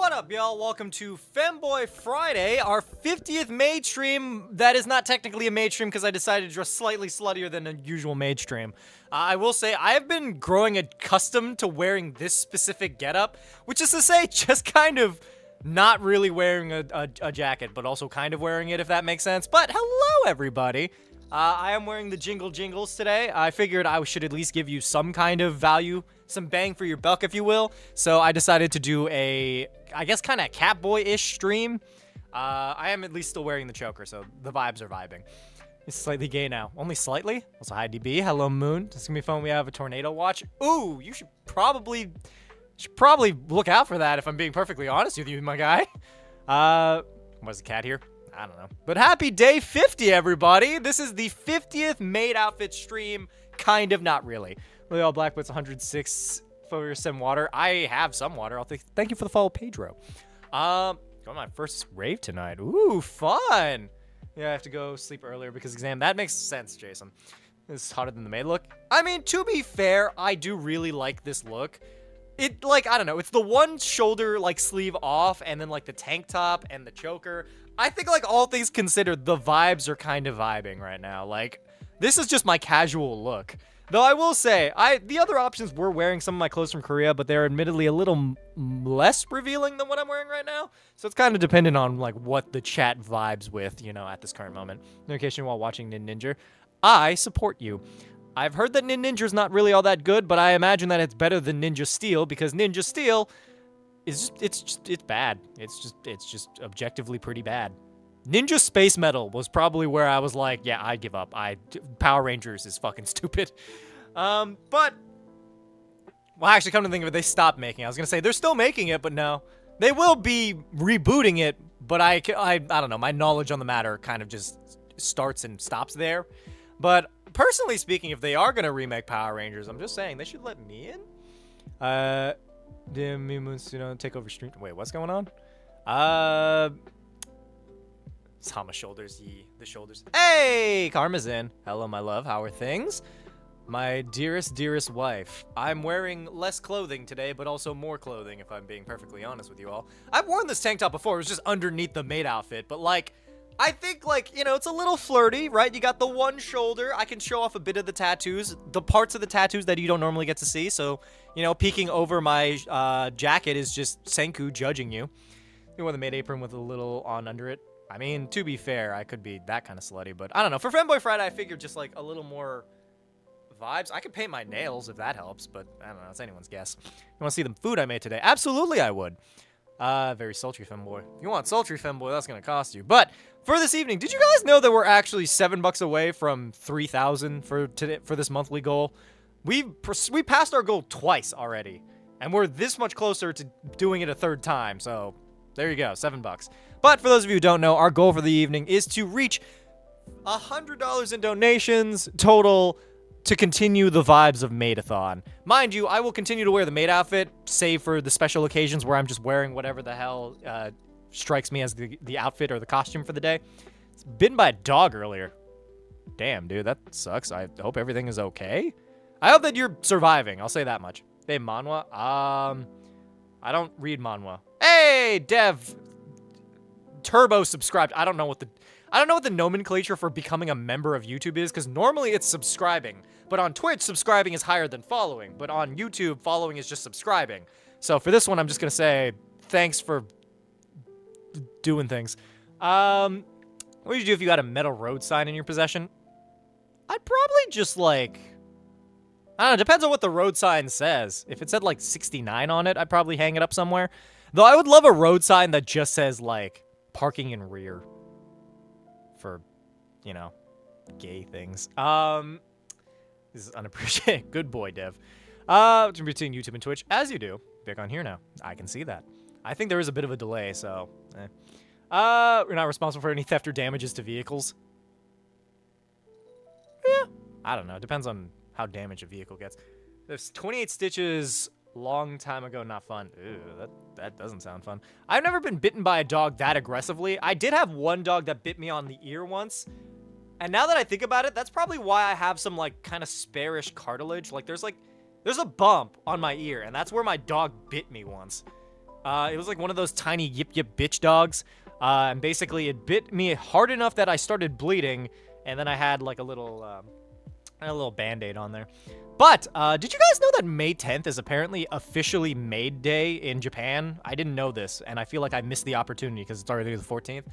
What up, y'all? Welcome to Femboy Friday, our 50th maid stream. That is not technically a maid stream because I decided to dress slightly sluttier than a usual maid stream. I will say I have been growing accustomed to wearing this specific getup, which is to say, just kind of not really wearing a jacket, but also kind of wearing it, if that makes sense. But hello, everybody. I am wearing the jingle jingles today. I figured I should at least give you some kind of value, some bang for your buck, if you will. So I decided to do a, I guess, kind of Catboy-ish stream. I am at least still wearing the choker, so the vibes are vibing. It's slightly gay now. Only slightly? Also, hi, DB. Hello, Moon. This is gonna be fun. We have a tornado watch. Ooh, you should probably look out for that, if I'm being perfectly honest with you, my guy. Was the cat here? I don't know. But happy day 50, everybody. This is the 50th maid outfit stream. Kind of, not really. Really all black, but it's 106 for some water. I have some water. Thank you for the follow, Pedro. Going on my first rave tonight. Ooh, fun. Yeah, I have to go sleep earlier because exam. That makes sense, Jason. This is hotter than the maid look. I mean, to be fair, I do really like this look. It, like, I don't know. It's the one shoulder, like, sleeve off, and then, like, the tank top and the choker. I think, like, all things considered, the vibes are kind of vibing right now. Like, this is just my casual look. Though I will say, the other options were wearing some of my clothes from Korea, but they're admittedly a little less revealing than what I'm wearing right now. So it's kind of dependent on, like, what the chat vibes with, you know, at this current moment. Notification while watching Ninja. I support you. I've heard that Ninja's not really all that good, but I imagine that it's better than Ninja Steel, because Ninja Steel is it's bad. It's just objectively pretty bad. Ninja Space Metal was probably where I was like, yeah, I give up. Power Rangers is fucking stupid. But well, actually, come to think of it, they stopped making it. I was gonna say they're still making it, but no, they will be rebooting it. But I don't know. My knowledge on the matter kind of just starts and stops there. But personally speaking, if they are gonna remake Power Rangers, I'm just saying they should let me in. Damn, Moons, you know, take over stream. Wait, what's going on? It's Hama shoulders, the shoulders. Hey, Karma's in. Hello, my love. How are things? My dearest wife. I'm wearing less clothing today, but also more clothing, if I'm being perfectly honest with you all. I've worn this tank top before. It was just underneath the maid outfit, but like, I think, like, you know, it's a little flirty, right? You got the one shoulder. I can show off a bit of the tattoos, the parts of the tattoos that you don't normally get to see. So, you know, peeking over my jacket is just Senku judging you. You wear the maid apron with a little on under it. I mean, to be fair, I could be that kind of slutty, but I don't know. For Femboy Friday, I figured just, like, a little more vibes. I could paint my nails if that helps, but I don't know. It's anyone's guess. You want to see the food I made today? Absolutely, I would. Very sultry Femboy. If you want sultry Femboy, that's going to cost you. But for this evening, did you guys know that we're actually $7 away from 3,000 for today, for this monthly goal? We passed our goal twice already, and we're this much closer to doing it a third time. So there you go, $7. But for those of you who don't know, our goal for the evening is to reach $100 in donations total to continue the vibes of maid-o-thon. Mind you, I will continue to wear the maid outfit, save for the special occasions where I'm just wearing whatever the hell strikes me as the outfit or the costume for the day. It's bitten by a dog earlier. Damn, dude, that sucks. I hope everything is okay. I hope that you're surviving. I'll say that much. Hey, manhwa. I don't read manhwa. Hey, Dev. Turbo subscribed. I don't know what the nomenclature for becoming a member of YouTube is, because normally it's subscribing. But on Twitch, subscribing is higher than following. But on YouTube, following is just subscribing. So for this one, I'm just going to say thanks for doing things. What would you do if you got a metal road sign in your possession? I'd probably just, like, I don't know, depends on what the road sign says. If it said, like, 69 on it, I'd probably hang it up somewhere. Though I would love a road sign that just says, like, parking in rear. For, you know, gay things. This is unappreciated. Good boy, Dev. Between YouTube and Twitch, as you do. Back on here now. I can see that. I think there is a bit of a delay, so, we're not responsible for any theft or damages to vehicles. Yeah. I don't know. It depends on how damaged a vehicle gets. There's 28 stitches long time ago, not fun. Ew, that doesn't sound fun. I've never been bitten by a dog that aggressively. I did have one dog that bit me on the ear once. And now that I think about it, that's probably why I have some, like, kind of sparish cartilage. Like, there's a bump on my ear, and that's where my dog bit me once. It was like one of those tiny yip yip bitch dogs. And basically it bit me hard enough that I started bleeding, and then I had like a little band-aid on there. But, did you guys know that May 10th is apparently officially Maid Day in Japan? I didn't know this, and I feel like I missed the opportunity because it's already the 14th.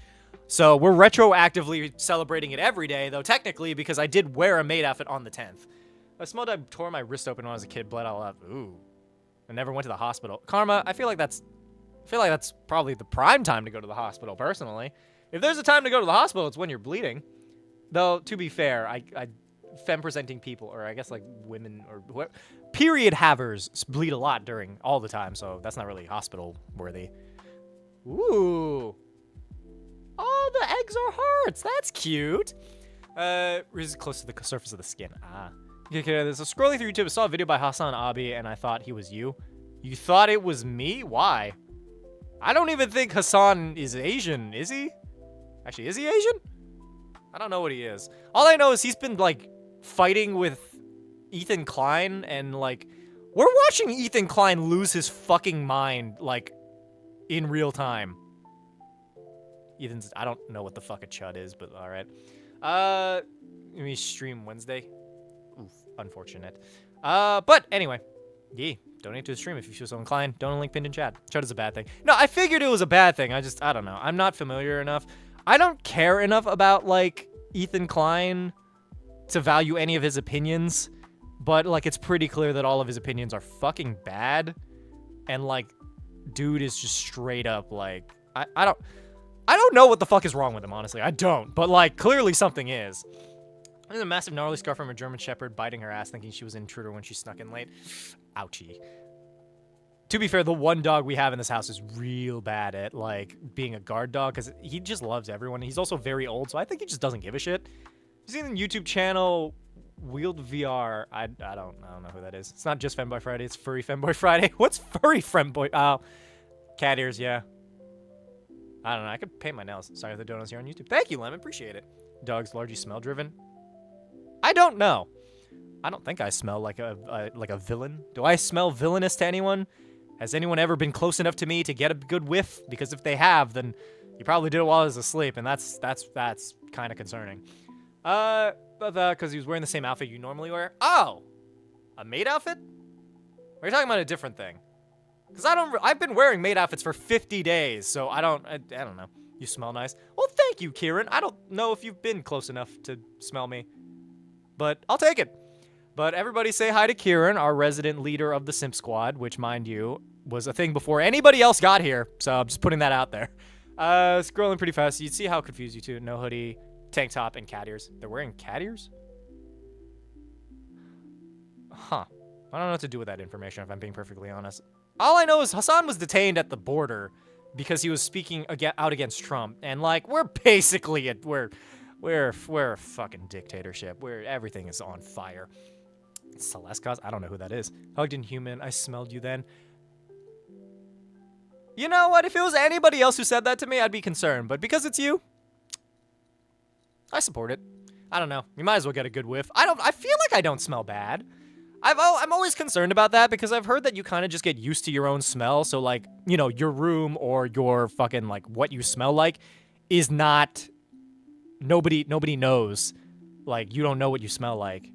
So we're retroactively celebrating it every day, though technically because I did wear a maid outfit on the 10th. I smelled I tore my wrist open when I was a kid, bled all out. Ooh. I never went to the hospital. Karma, I feel like that's probably the prime time to go to the hospital, personally. If there's a time to go to the hospital, it's when you're bleeding. Though, to be fair, femme-presenting people, or I guess like women or period havers bleed a lot during all the time, so that's not really hospital-worthy. Ooh. Oh, the eggs are hearts. That's cute. Is close to the surface of the skin. Ah. Okay, so scrolling through YouTube, I saw a video by Hassan Abi, and I thought he was you. You thought it was me? Why? I don't even think Hassan is Asian, is he? Actually, is he Asian? I don't know what he is. All I know is he's been, like, fighting with Ethan Klein, and, like, we're watching Ethan Klein lose his fucking mind, like, in real time. Ethan's, I don't know what the fuck a chud is, but alright. Let me stream Wednesday. Oof, unfortunate. But anyway, yeah, donate to the stream if you feel so inclined. Don't link pinned in chat. Chud is a bad thing. No, I figured it was a bad thing. I don't know. I'm not familiar enough. I don't care enough about, like, Ethan Klein to value any of his opinions, but, like, it's pretty clear that all of his opinions are fucking bad, and, like, dude is just straight up, like, I don't know what the fuck is wrong with him, honestly. I don't, but, like, clearly something is. There's a massive gnarly scar from a German Shepherd biting her ass, thinking she was an intruder when she snuck in late. Ouchie. To be fair, the one dog we have in this house is real bad at, like, being a guard dog, because he just loves everyone. He's also very old, so I think he just doesn't give a shit. You seen the YouTube channel Wheeled VR? I don't know who that is. It's not just Femboy Friday, it's Furry Femboy Friday. What's Furry Femboy? Oh, cat ears, yeah. I don't know, I could paint my nails. Sorry, the donuts here on YouTube. Thank you, Lemon, appreciate it. Dogs largely smell-driven? I don't know. I don't think I smell like a villain. Do I smell villainous to anyone? Has anyone ever been close enough to me to get a good whiff? Because if they have, then you probably did it while I was asleep, and that's kind of concerning. Because he was wearing the same outfit you normally wear. Oh, a maid outfit? Or are you talking about a different thing? Because I've been wearing maid outfits for 50 days, so I don't know. You smell nice. Well, thank you, Kieran. I don't know if you've been close enough to smell me, but I'll take it. But everybody say hi to Kieran, our resident leader of the Simp Squad, which, mind you, was a thing before anybody else got here. So I'm just putting that out there. Scrolling pretty fast. You'd see how confused you two. No hoodie, tank top, and cat ears. They're wearing cat ears? Huh. I don't know what to do with that information, if I'm being perfectly honest. All I know is Hassan was detained at the border because he was speaking out against Trump. And, like, we're basically we're a fucking dictatorship where everything is on fire. Celescos? I don't know who that is. Hugged in human. I smelled you then. You know what? If it was anybody else who said that to me, I'd be concerned. But because it's you, I support it. I don't know. You might as well get a good whiff. I feel like I don't smell bad. I'm always concerned about that because I've heard that you kind of just get used to your own smell. So, like, you know, your room or your fucking, like, what you smell like is not... Nobody knows. Like, you don't know what you smell like.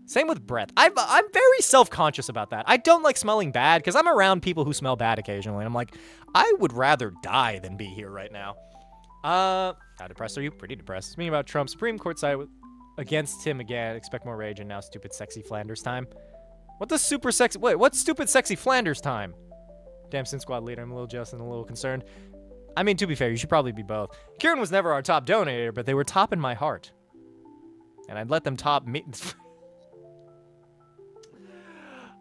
Same with breath. I'm very self-conscious about that. I don't like smelling bad because I'm around people who smell bad occasionally. And I'm like, I would rather die than be here right now. How depressed are you? Pretty depressed. Speaking about Trump, Supreme Court side against him again. Expect more rage and now stupid sexy Flanders time. What the super sexy... Wait, what's stupid sexy Flanders time? Damn Sin Squad leader. I'm a little jealous and a little concerned. I mean, to be fair, you should probably be both. Kieran was never our top donator, but they were top in my heart. And I'd let them top me...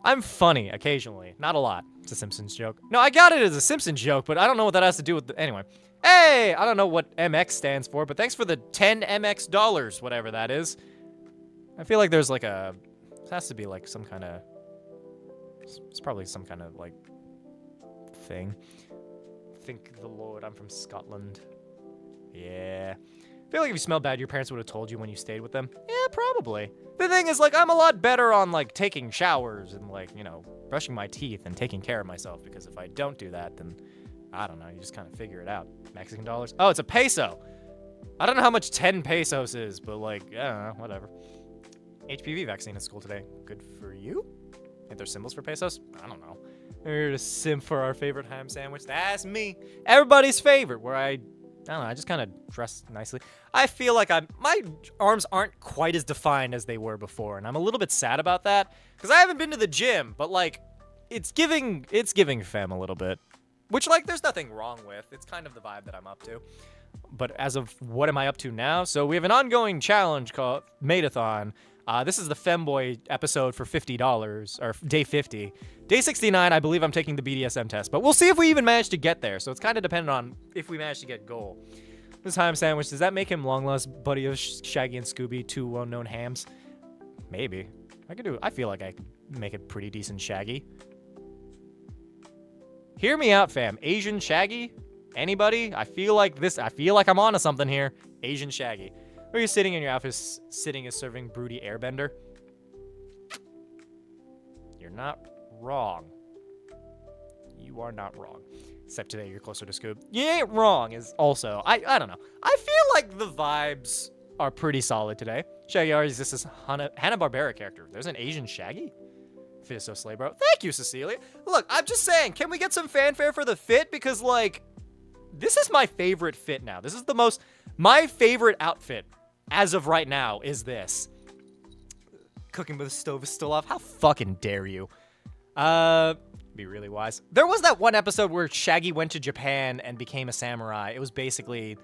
I'm funny, occasionally. Not a lot. It's a Simpsons joke. No, I got it as a Simpsons joke, but I don't know what that has to do with... Anyway. Hey! I don't know what MX stands for, but thanks for the 10 MX dollars, whatever that is. I feel like there's like a... It has to be like some kind of... It's probably some kind of, like, thing. Thank the Lord, I'm from Scotland. Yeah. feel like if you smelled bad, your parents would have told you when you stayed with them. Yeah, probably. The thing is, like, I'm a lot better on, like, taking showers and, like, you know, brushing my teeth and taking care of myself, because if I don't do that, then, I don't know, you just kind of figure it out. Mexican dollars? Oh, it's a peso. I don't know how much 10 pesos is, but, like, I don't know, whatever. HPV vaccine at school today. Good for you? Think there's symbols for pesos? I don't know. We're to simp for our favorite ham sandwich. That's me. Everybody's favorite, where I don't know, I just kind of dress nicely. I feel like my arms aren't quite as defined as they were before, and I'm a little bit sad about that, because I haven't been to the gym, but, like, it's giving femme a little bit, which, like, there's nothing wrong with. It's kind of the vibe that I'm up to. But as of what am I up to now? So we have an ongoing challenge called maid-o-thon. This is the femboy episode for $50, or day 50. Day 69, I believe I'm taking the BDSM test, but we'll see if we even manage to get there, so it's kind of dependent on if we manage to get goal. This ham sandwich, does that make him long lost buddy of Shaggy and Scooby, two well-known hams? Maybe. I feel like I could make it pretty decent Shaggy. Hear me out, fam. Asian Shaggy? Anybody? I feel like I'm onto something here. Asian Shaggy. Or you're sitting in your office, sitting as serving broody airbender. You're not wrong. You are not wrong. Except today you're closer to Scoob. You ain't wrong is also, I don't know. I feel like the vibes are pretty solid today. Shaggy always this is Hanna-Barbera character. There's an Asian Shaggy? Fit is so slay, bro. Thank you, Cecilia. Look, I'm just saying, can we get some fanfare for the fit? Because, like, this is my favorite fit now. This is my favorite outfit as of right now is this. Cooking with the stove is still off. How fucking dare you? Be really wise. There was that one episode where Shaggy went to Japan and became a samurai. It was basically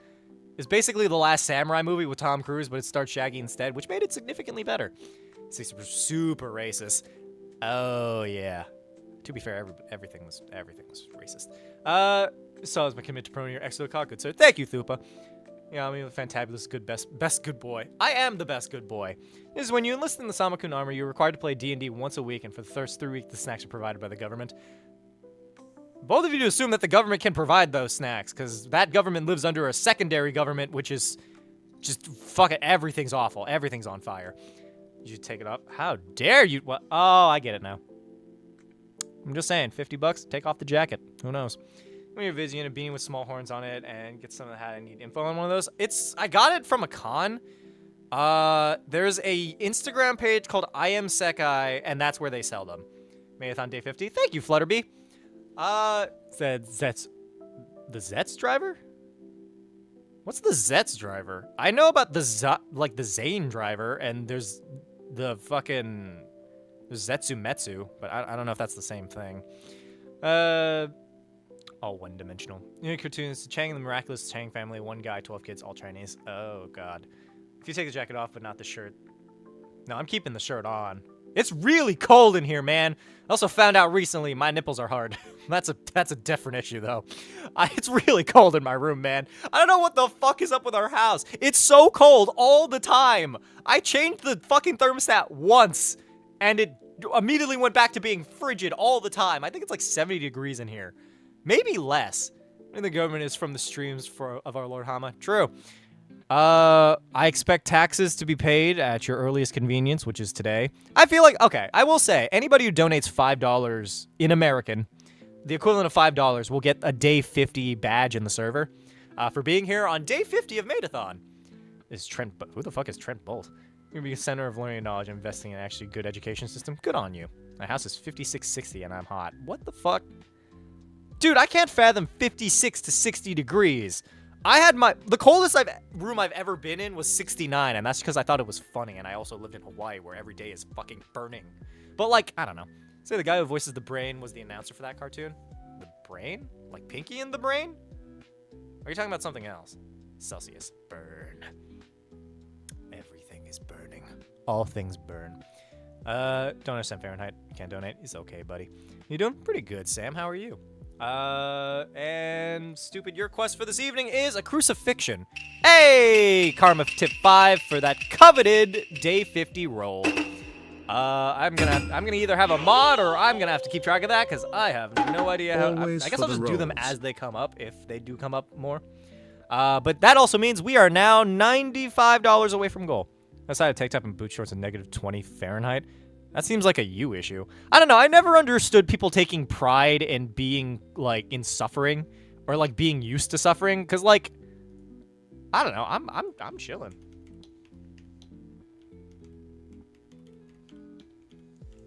the Last Samurai movie with Tom Cruise, but it starred Shaggy instead, which made it significantly better. Super racist. Oh yeah. To be fair, everything was racist. So is my commitment to promoting your excellent cock, good sir. Thank you, Thupa. Yeah, I mean, the fantabulous good best good boy. I am the best good boy. This is when you enlist in the HamaSamaKun army, you're required to play D&D once a week, and for the first 3 weeks, the snacks are provided by the government. Both of you assume that the government can provide those snacks, because that government lives under a secondary government, which is just fucking everything's awful. Everything's on fire. You should take it off. How dare you? What? Oh, I get it now. I'm just saying, $50, take off the jacket. Who knows? When you're visiting a beanie with small horns on it and get some of the hat, I need info on one of those. I got it from a con. There's a Instagram page called HamaSamaKun, and that's where they sell them. Maid-o-thon day 50. Thank you, Flutterby. The Zets driver? What's the Zets driver? I know about the Zane driver, and there's the fucking Zetsumetsu, but I don't know if that's the same thing. All one-dimensional. New cartoons, Chang and the Miraculous Chang family, one guy, 12 kids, all Chinese. Oh, God. If you take the jacket off, but not the shirt. No, I'm keeping the shirt on. It's really cold in here, man. I also found out recently my nipples are hard. That's a different issue, though. It's really cold in my room, man. I don't know what the fuck is up with our house. It's so cold all the time. I changed the fucking thermostat once, and it immediately went back to being frigid all the time. I think it's like 70 degrees in here. Maybe less. And the government is from the streams of our Lord Hama. True. I expect taxes to be paid at your earliest convenience, which is today. I feel like, okay, I will say, anybody who donates $5 in American, the equivalent of $5, will get a day 50 badge in the server for being here on day 50 of Maid-o-thon. Who the fuck is Trent Bolt? You're gonna be a center of learning and knowledge, investing in actually good education system. Good on you. My house is 5660 and I'm hot. What the fuck? Dude, I can't fathom 56 to 60 degrees. The coldest room I've ever been in was 69, and that's because I thought it was funny, and I also lived in Hawaii where every day is fucking burning. But, like, I don't know. Say the guy who voices the Brain was the announcer for that cartoon? The Brain? Like Pinky in the Brain? Or are you talking about something else? Celsius. Burn. Everything is burning. All things burn. Don't understand Fahrenheit. You can't donate. It's okay, buddy. You doing? Pretty good, Sam. How are you? And stupid, your quest for this evening is a crucifixion. Hey, Karma tip 5 for that coveted day 50 roll. I'm gonna either have a mod or I'm gonna have to keep track of that because I have no idea how. I guess I'll just do them as they come up if they do come up more. But that also means we are now $95 away from goal. Outside of tank top and boot shorts and -20 Fahrenheit. That seems like a you issue. I don't know. I never understood people taking pride in being, like, in suffering. Or, like, being used to suffering. Because, like, I don't know. I'm chilling.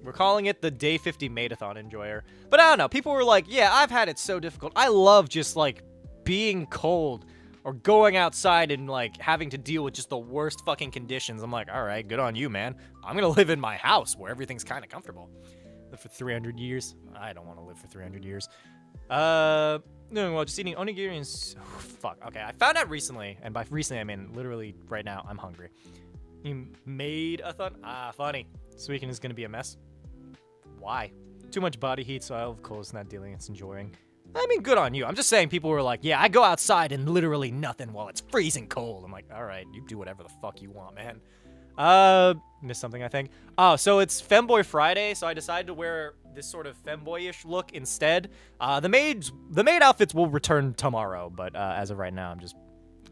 We're calling it the Day 50 maid-o-thon enjoyer. But I don't know. People were like, yeah, I've had it so difficult. I love just, like, being cold. Or going outside and, like, having to deal with just the worst fucking conditions. I'm like, all right, good on you, man. I'm gonna live in my house where everything's kind of comfortable. Live for 300 years? I don't want to live for 300 years. No, well, just eating onigiri and... Oh, fuck, okay. I found out recently, and by recently I mean literally right now, I'm hungry. You made a thon? Ah, funny. This weekend is gonna be a mess. Why? Too much body heat, so I'll have clothes not dealing, it's enjoying. I mean, good on you. I'm just saying people were like, yeah, I go outside and literally nothing while it's freezing cold. I'm like, all right, you do whatever the fuck you want, man. Missed something, I think. Oh, so it's Femboy Friday, so I decided to wear this sort of femboyish look instead. The maid outfits will return tomorrow, but as of right now,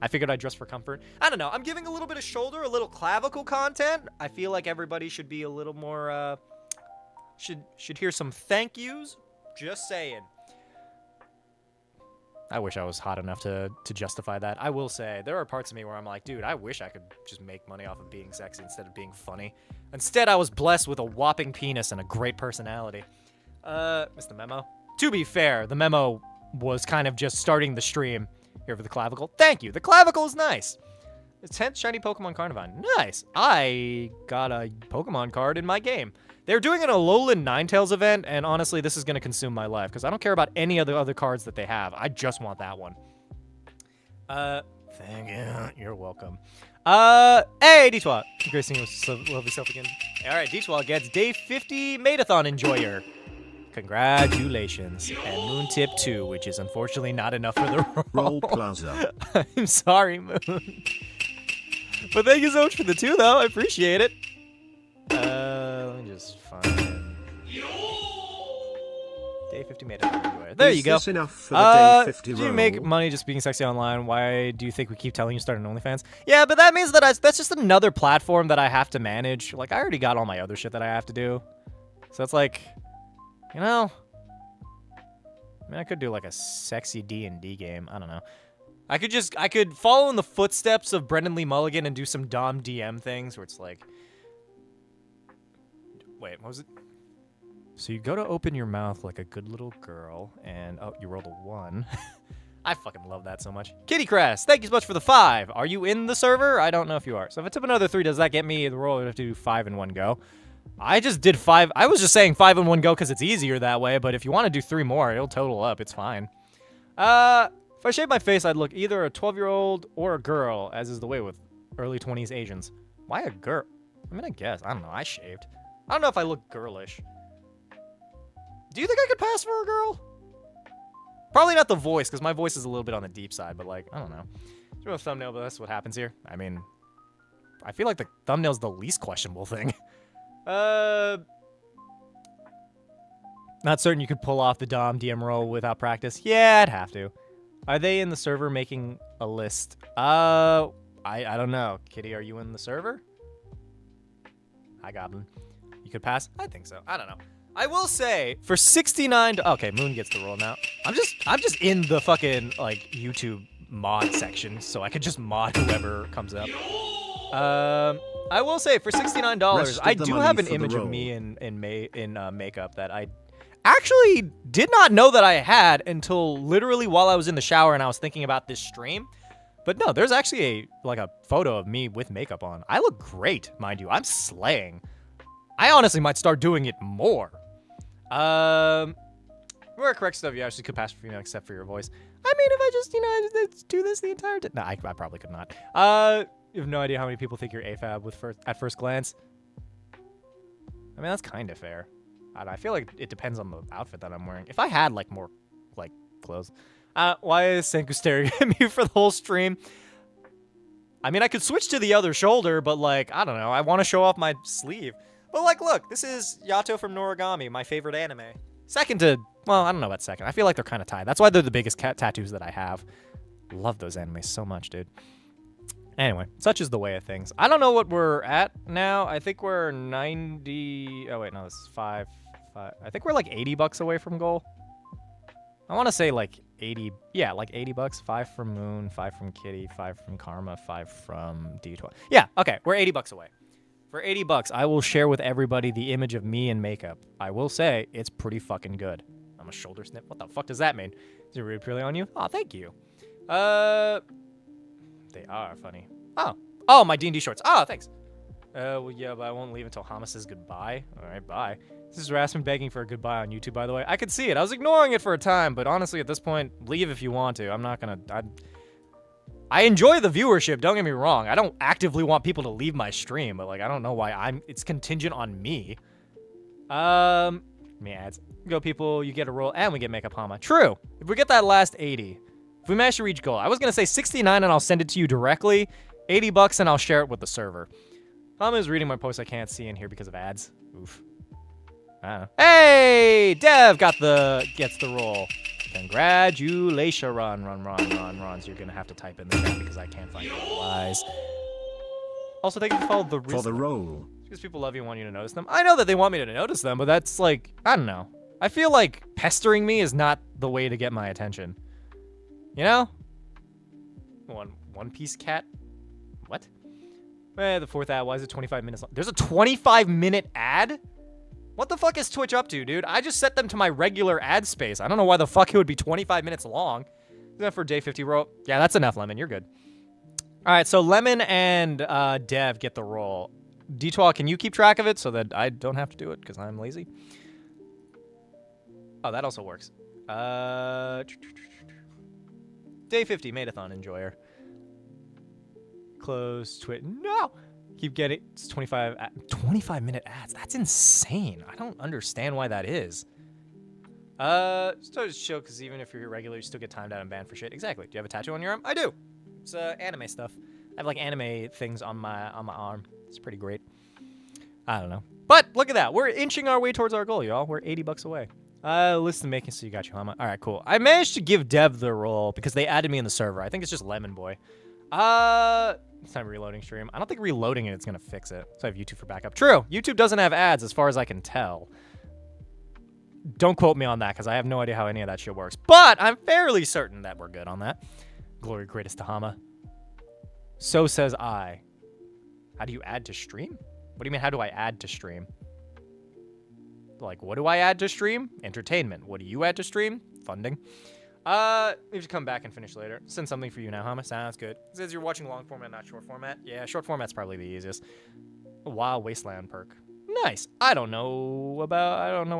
I figured I'd dress for comfort. I don't know. I'm giving a little bit of shoulder, a little clavicle content. I feel like everybody should be a little more, should hear some thank yous. Just saying. I wish I was hot enough to justify that. I will say, there are parts of me where I'm like, dude, I wish I could just make money off of being sexy instead of being funny. Instead, I was blessed with a whopping penis and a great personality. Missed the memo? To be fair, the memo was kind of just starting the stream here for the clavicle. Thank you. The clavicle is nice. The 10th shiny Pokemon Carnivine. Nice. I got a Pokemon card in my game. They're doing an Alolan Ninetales event, and honestly, this is going to consume my life, because I don't care about any of the other cards that they have. I just want that one. Thank you. You're welcome. Hey, D-Twat. Gracing with lovely self again. All right, D-Twat gets Day 50 maid-o-thon enjoyer. Congratulations. And Moon Tip 2, which is unfortunately not enough for the roll. Plaza. I'm sorry, Moon. But thank you so much for the 2, though. I appreciate it. Let me just find Day 50 maid-o-thon enjoyer. There you go. Is this enough for the Day 50 do you make money just being sexy online? Why do you think we keep telling you to start an OnlyFans? Yeah, but that means that that's just another platform that I have to manage. Like, I already got all my other shit that I have to do. So it's like, you know, I mean, I could do like a sexy D&D game. I don't know. I could follow in the footsteps of Brendan Lee Mulligan and do some Dom DM things where it's like, wait, what was it? So you go to open your mouth like a good little girl, and oh, you rolled a 1. I fucking love that so much. Kitty Crest, thank you so much for the 5. Are you in the server? I don't know if you are. So if I tip another 3, does that get me the roll? I have to do 5 in one go. I just did 5. I was just saying 5 in one go because it's easier that way, but if you want to do 3 more, it'll total up. It's fine. If I shaved my face, I'd look either a 12-year-old or a girl, as is the way with early 20s Asians. Why a girl? I mean, I guess. I don't know. I shaved. I don't know if I look girlish. Do you think I could pass for a girl? Probably not the voice, because my voice is a little bit on the deep side, but, like, I don't know. Throw a thumbnail, but that's what happens here. I mean, I feel like the thumbnail's the least questionable thing. Not certain you could pull off the Dom DM role without practice. Yeah, I'd have to. Are they in the server making a list? I don't know. Kitty, are you in the server? Hi, Goblin. You could pass? I think so. I don't know. I will say, for 69... Okay, Moon gets the roll now. I'm just in the fucking, like, YouTube mod section, so I could just mod whoever comes up. I will say, for $69, I do have an image of me in makeup that I actually did not know that I had until literally while I was in the shower and I was thinking about this stream. But no, there's actually a photo of me with makeup on. I look great, mind you. I'm slaying. I honestly might start doing it more. Wear correct stuff. You actually could pass for female except for your voice. I mean, if I just, do this the entire time. No, I probably could not. You have no idea how many people think you're AFAB at first glance. I mean, that's kind of fair. I feel like it depends on the outfit that I'm wearing. If I had, like, more, like, clothes. Why is Senku staring at me for the whole stream? I mean, I could switch to the other shoulder, but, like, I don't know. I want to show off my sleeve. But, like, look, this is Yato from Noragami, my favorite anime. Second to, well, I don't know about second. I feel like they're kind of tied. That's why they're the biggest tattoos that I have. Love those animes so much, dude. Anyway, such is the way of things. I don't know what we're at now. I think we're 90. Oh, wait, no, this is 5. I think we're like $80 away from goal. I want to say like 80. Yeah, like $80. 5 from Moon, 5 from Kitty, 5 from Karma, 5 from D12. Yeah, okay, we're $80 away. For $80, I will share with everybody the image of me in makeup. I will say it's pretty fucking good. I'm a shoulder snip. What the fuck does that mean? Is it really purely on you? Oh, thank you. They are funny. Oh, my D&D shorts. Oh, thanks. Well, yeah, but I won't leave until Hama says goodbye. All right, bye. This is Rasmus begging for a goodbye on YouTube, by the way. I could see it. I was ignoring it for a time, but honestly, at this point, leave if you want to. I'm not gonna... I enjoy the viewership, don't get me wrong. I don't actively want people to leave my stream, but, like, I don't know why it's contingent on me. Me ads. Go, people, you get a roll, and we get Makeup Hama. True. If we get that last 80... If we manage to reach goal, I was going to say 69 and I'll send it to you directly. $80 and I'll share it with the server. Hama is reading my post I can't see in here because of ads. Oof. I don't know. Hey! Dev gets the roll. Congratulations. Run. So you're going to have to type in the chat because I can't find it otherwise. Also, thank you for following the reason. For the roll. Because people love you and want you to notice them. I know that they want me to notice them, but that's like, I don't know. I feel like pestering me is not the way to get my attention. You know? One Piece cat? What? The fourth ad, why is it 25 minutes long? There's a 25-minute ad? What the fuck is Twitch up to, dude? I just set them to my regular ad space. I don't know why the fuck it would be 25 minutes long. Is that for day 50 roll? Yeah, that's enough, Lemon. You're good. All right, so Lemon and Dev get the roll. D12, can you keep track of it so that I don't have to do it because I'm lazy? Oh, that also works. Day 50, maid-o-thon enjoyer. Close Twitch. No! Keep getting... It's 25-minute ads. That's insane. I don't understand why that is. Just to show, because even if you're irregular, you still get timed out and banned for shit. Exactly. Do you have a tattoo on your arm? I do. It's anime stuff. I have, like, anime things on my arm. It's pretty great. I don't know. But, look at that. We're inching our way towards our goal, y'all. We're $80 away. Listen to making so you got you, Hama. All right, cool. I managed to give Dev the role because they added me in the server. I think it's just Lemon Boy. It's time reloading stream. I don't think reloading it's gonna fix it. So I have YouTube for backup. True. YouTube doesn't have ads as far as I can tell. Don't quote me on that because I have no idea how any of that shit works. But I'm fairly certain that we're good on that. Glory greatest to Hama. So says I. How do you add to stream? What do you mean, how do I add to stream? Like, what do I add to stream? Entertainment. What do you add to stream? Funding. We should come back and finish later. Send something for you now, Hama. Sounds good. It says you're watching long format, not short format. Yeah, short format's probably the easiest. A Wild Wasteland perk. Nice. I don't know what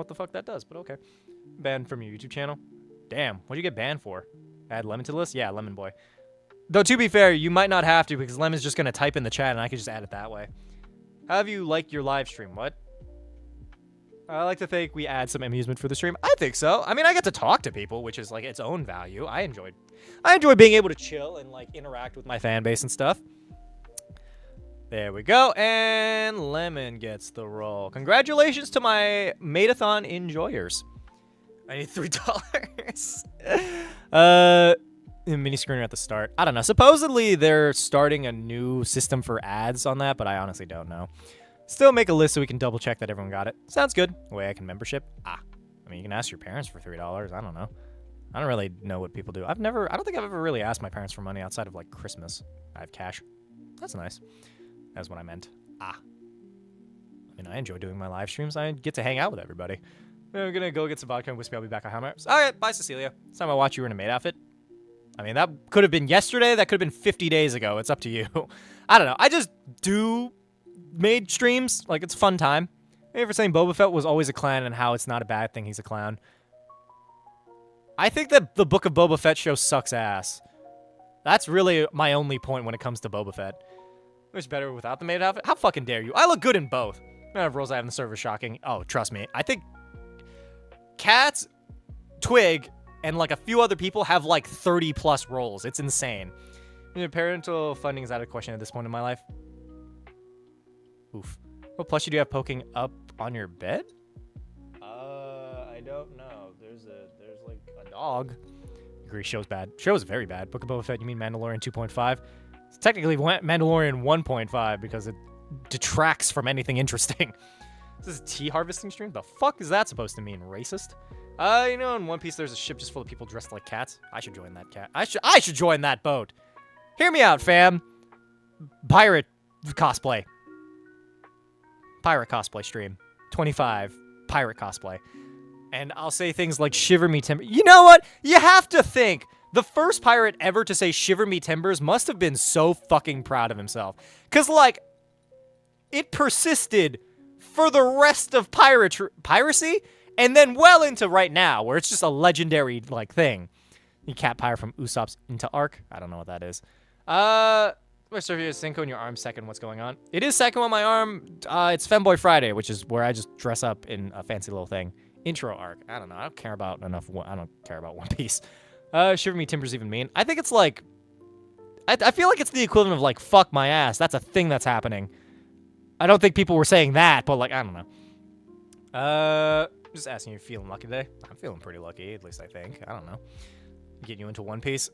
the fuck that does, but okay. Banned from your YouTube channel. Damn, what'd you get banned for? Add Lemon to the list? Yeah, Lemon Boy. Though, to be fair, you might not have to because Lemon's just gonna type in the chat and I could just add it that way. How have you liked your live stream? What? I like to think we add some amusement for the stream. I think so. I mean, I get to talk to people, which is like its own value. I enjoy being able to chill and like interact with my fan base and stuff. There we go. And Lemon gets the roll. Congratulations to my maid-o-thon enjoyers. I need $3. Mini screener at the start. I don't know. Supposedly they're starting a new system for ads on that, but I honestly don't know. Still make a list so we can double check that everyone got it. Sounds good. Way I can membership. I mean, you can ask your parents for $3. I don't know. I don't really know what people do. I don't think I've ever really asked my parents for money outside of like Christmas. I have cash. That's nice. That's what I meant. I mean, I enjoy doing my live streams. I get to hang out with everybody. I'm gonna go get some vodka and whiskey. I'll be back on Hammer. All right, bye, Cecilia. It's time I watch you were in a maid outfit. I mean, that could have been yesterday. That could have been 50 days ago. It's up to you. I don't know. I just do maid streams. Like, it's a fun time. Maybe for saying Boba Fett was always a clown and how it's not a bad thing he's a clown. I think that the Book of Boba Fett show sucks ass. That's really my only point when it comes to Boba Fett. It's better without the maid outfit. How fucking dare you? I look good in both. The amount of roles I have in the server is shocking. Oh, trust me. I think Cats, Twig, and like a few other people have like 30 plus roles. It's insane. Parental funding is out of question at this point in my life. Oof. What plushie do you have poking up on your bed? I don't know. There's like a dog. agree. Show's bad. Show's very bad. Book of Boba Fett, you mean Mandalorian 2.5? It's technically Mandalorian 1.5 because it detracts from anything interesting. This is a tea harvesting stream? The fuck is that supposed to mean? Racist? You know, in One Piece there's a ship just full of people dressed like cats. I should join that cat. I should join that boat. Hear me out, fam. Pirate cosplay. Pirate cosplay stream. 25. Pirate cosplay. And I'll say things like shiver me timber. You know what? You have to think. The first pirate ever to say shiver me timbers must have been so fucking proud of himself. Because, like, it persisted for the rest of piracy, and then well into right now, where it's just a legendary, like, thing. You cat pirate from Usopp's into Arc. I don't know what that is. Where's Sophia Cinco in your arm second? What's going on? It is second on my arm. It's Femboy Friday, which is where I just dress up in a fancy little thing. Intro arc. I don't know. I don't care about One Piece. Shiver me timbers even mean. I think it's like, I feel like it's the equivalent of like fuck my ass. That's a thing that's happening. I don't think people were saying that, but like I don't know. Just asking you, feeling lucky today? I'm feeling pretty lucky, at least I think. I don't know. Get you into One Piece.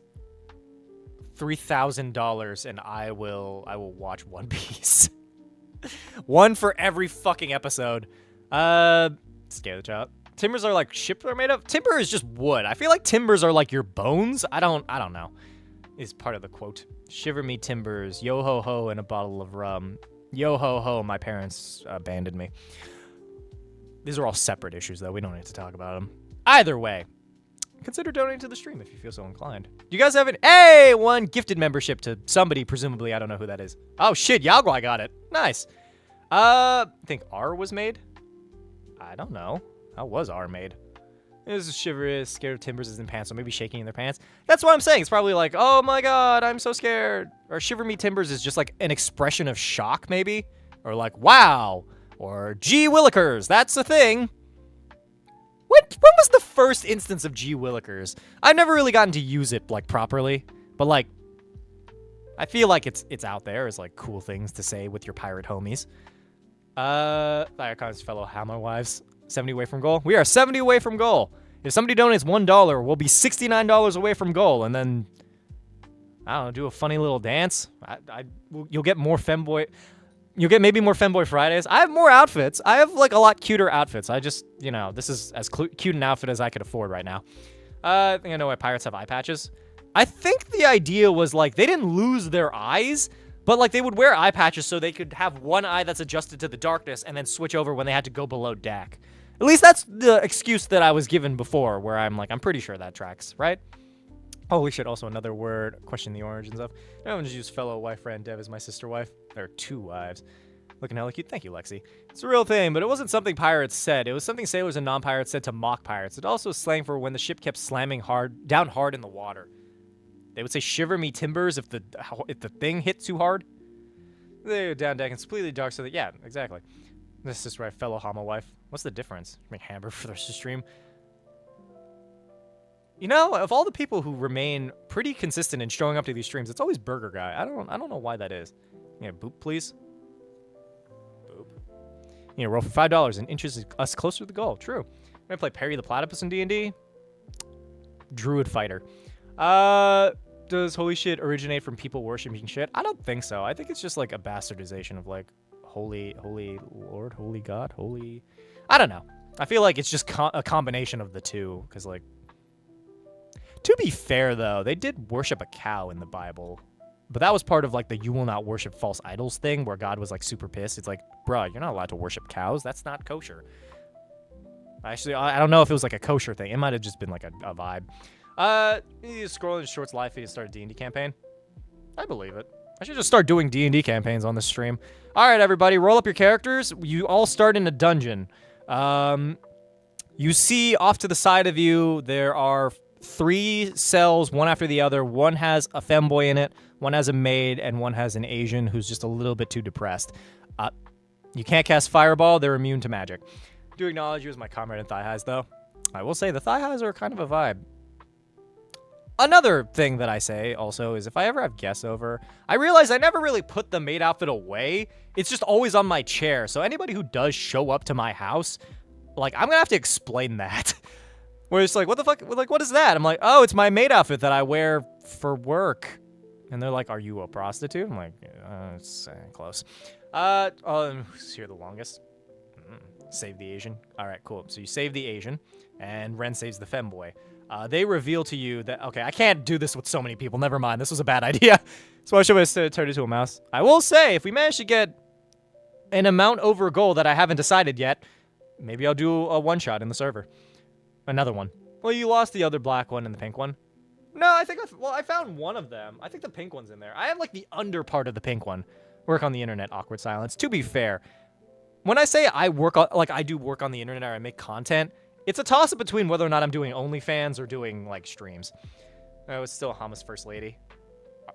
$3,000 and I will watch One Piece. One for every fucking episode. Scare the child. Timbers are like ships are made of. Timber is just wood. I feel like timbers are like your bones. I don't know. Is part of the quote. Shiver me timbers, yo ho ho, and a bottle of rum. Yo ho ho, my parents abandoned me. These are all separate issues though. We don't need to talk about them. Either way. Consider donating to the stream if you feel so inclined. Do you guys have one gifted membership to somebody, presumably? I don't know who that is. Oh, shit, Yagwai got it. Nice. I think R was made? I don't know. How was R made? This is chivalrous, scared of timbers is in pants, so maybe shaking in their pants. That's what I'm saying. It's probably like, oh my god, I'm so scared. Or shiver me timbers is just like an expression of shock, maybe? Or like, wow. Or gee willikers, that's the thing. When was the first instance of G Willikers? I've never really gotten to use it, like, properly. But, like, I feel like it's out there as, like, cool things to say with your pirate homies. Icons, fellow Hama wives. 70 away from goal? We are 70 away from goal. If somebody donates $1, we'll be $69 away from goal. And then, I don't know, do a funny little dance. You'll get more femboy... You'll get maybe more Femboy Fridays. I have more outfits. I have, like, a lot cuter outfits. I just, you know, this is as cute an outfit as I could afford right now. I think I know why pirates have eye patches. I think the idea was, like, they didn't lose their eyes, but, like, they would wear eye patches so they could have one eye that's adjusted to the darkness and then switch over when they had to go below deck. At least that's the excuse that I was given before, where I'm like, I'm pretty sure that tracks, right? Holy shit, also another word, question the origins of. No one just use fellow wife friend Dev as my sister wife. There are two wives. Looking hella cute. Thank you, Lexi. It's a real thing, but it wasn't something pirates said. It was something sailors and non-pirates said to mock pirates. It also is slang for when the ship kept slamming down hard in the water. They would say shiver me timbers if the thing hit too hard. They go down deck and it's completely dark so that, yeah, exactly. This is right, fellow Hama wife. What's the difference? Make hamburger for the rest of the stream. You know, of all the people who remain pretty consistent in showing up to these streams, it's always Burger Guy. I don't know why that is. Yeah, boop, please. Boop. You know, roll for $5 and inches us closer to the goal. True. I'm gonna play Perry the Platypus in D&D. Druid Fighter. Does holy shit originate from people worshiping shit? I don't think so. I think it's just like a bastardization of like holy Lord, holy God, holy... I don't know. I feel like it's just a combination of the two, because like... To be fair, though, they did worship a cow in the Bible. But that was part of, like, the you will not worship false idols thing, where God was, like, super pissed. It's like, bruh, you're not allowed to worship cows. That's not kosher. Actually, I don't know if it was, like, a kosher thing. It might have just been, like, a vibe. You scroll in Short's live feed and start a D&D campaign. I believe it. I should just start doing D&D campaigns on this stream. All right, everybody, roll up your characters. You all start in a dungeon. You see off to the side of you, there are... 3 cells, one after the other. One has a femboy in it, one has a maid, and one has an Asian who's just a little bit too depressed. You can't cast Fireball. They're immune to magic. Do acknowledge you as my comrade in thigh highs, though. I will say the thigh highs are kind of a vibe. Another thing that I say also is if I ever have guests over, I realize I never really put the maid outfit away. It's just always on my chair. So anybody who does show up to my house, like, I'm gonna have to explain that. Where it's like, what the fuck? Like, what is that? I'm like, oh, it's my maid outfit that I wear for work. And they're like, are you a prostitute? I'm like, it's close. Who's here the longest? Save the Asian. All right, cool. So you save the Asian, and Ren saves the femboy. They reveal to you that, okay, I can't do this with so many people. Never mind. This was a bad idea. So I should have turned into a mouse. I will say, if we manage to get an amount over goal that I haven't decided yet, maybe I'll do a one-shot in the server. Another one. Well, you lost the other black one and the pink one. No, I think I found one of them. I think the pink one's in there. I have, like, the under part of the pink one. Work on the internet, awkward silence. To be fair, when I say I do work on the internet or I make content, it's a toss-up between whether or not I'm doing OnlyFans or doing, like, streams. Oh, it's still Hama's first lady.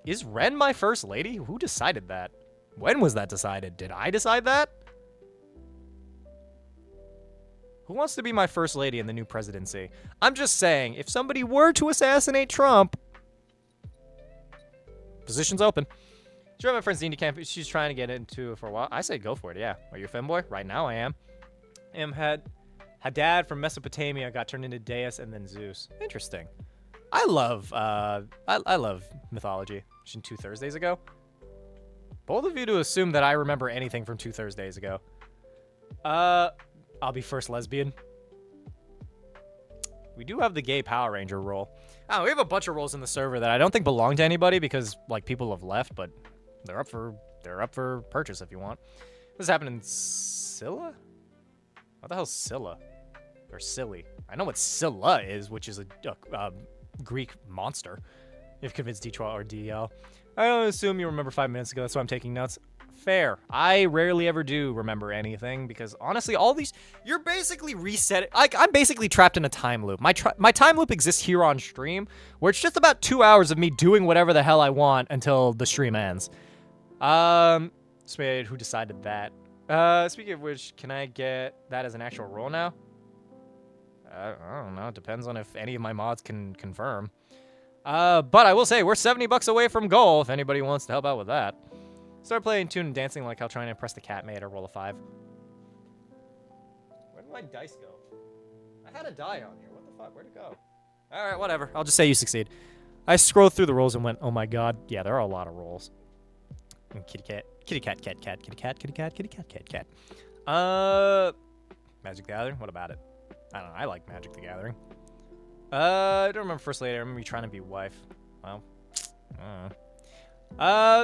Is Ren my first lady? Who decided that? When was that decided? Did I decide that? Who wants to be my first lady in the new presidency? I'm just saying, if somebody were to assassinate Trump, position's open. Sure, my friend's Indie camp. She's trying to get into it for a while. I say go for it, yeah. Are you a femboy? Right now I am. Hadad from Mesopotamia got turned into Deus and then Zeus. Interesting. I love I love mythology. 2 Thursdays ago. Bold of you to assume that I remember anything from 2 Thursdays ago. I'll be first lesbian. We do have the gay Power Ranger role. Oh, we have a bunch of roles in the server that I don't think belong to anybody because, like, people have left, but they're up for purchase if you want. What's happening in Scylla? What the hell's Scylla? Or Silly? I know what Scylla is, which is a Greek monster. If convinced D12 or DL. I don't assume you remember 5 minutes ago. That's why I'm taking notes. Fair. I rarely ever do remember anything because honestly, all these, you're basically resetting. Like, I'm basically trapped in a time loop. My time loop exists here on stream, where it's just about 2 hours of me doing whatever the hell I want until the stream ends. Who decided that? Speaking of which, can I get that as an actual role now? I don't know. It depends on if any of my mods can confirm. But I will say, we're 70 bucks away from goal if anybody wants to help out with that. Start playing tune and dancing like how trying to impress the cat made a roll of 5. Where did my dice go? I had a die on here. What the fuck? Where'd it go? Alright, whatever. I'll just say you succeed. I scrolled through the rolls and went, oh my god. Yeah, there are a lot of rolls. And kitty cat, kitty cat, cat, cat, kitty cat, kitty cat, kitty cat, cat, cat. Magic the Gathering? What about it? I don't know. I like Magic the Gathering. I don't remember first lady. I remember you trying to be wife. Well,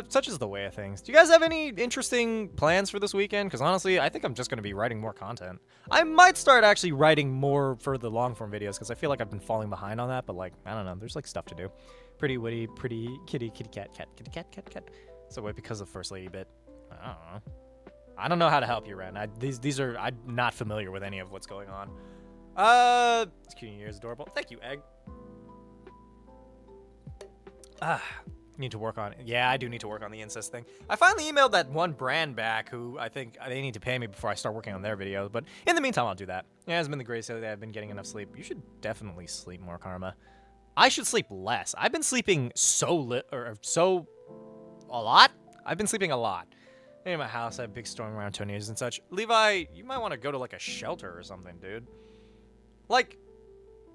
such is the way of things. Do you guys have any interesting plans for this weekend? Because honestly, I think I'm just going to be writing more content. I might start actually writing more for the long-form videos, because I feel like I've been falling behind on that, but, like, I don't know. There's, like, stuff to do. Pretty witty, pretty kitty, kitty cat, cat, kitty cat, cat, cat. So wait, because of the first lady bit. I don't know. I don't know how to help you, Ren. These are, I'm not familiar with any of what's going on. It's cute in years, adorable. Thank you, Egg. Need to work on it. Yeah, I do need to work on the incest thing. I finally emailed that one brand back who I think they need to pay me before I start working on their videos, but in the meantime, I'll do that. It hasn't been the greatest day. I've been getting enough sleep. You should definitely sleep more, Karma. I should sleep less. I've been sleeping a lot? I've been sleeping a lot. In my house, I have a big storm around tornadoes and such. Levi, you might want to go to, like, a shelter or something, dude. Like,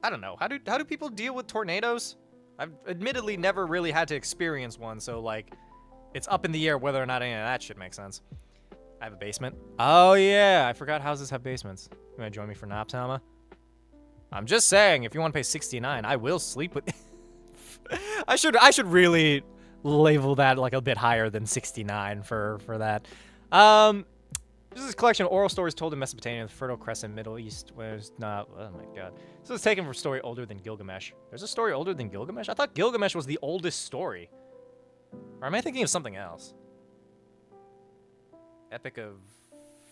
I don't know. How do people deal with tornadoes? I've admittedly never really had to experience one, so, like, it's up in the air whether or not any of that shit makes sense. I have a basement. Oh, yeah. I forgot houses have basements. You want to join me for naps, Hama? I'm just saying, if you want to pay $69, I will sleep with... I should really label that, like, a bit higher than $69 for that. This is a collection of oral stories told in Mesopotamia, the Fertile Crescent, Middle East, where it's not... Oh, my God. This is taken from a story older than Gilgamesh. There's a story older than Gilgamesh? I thought Gilgamesh was the oldest story. Or am I thinking of something else? Epic of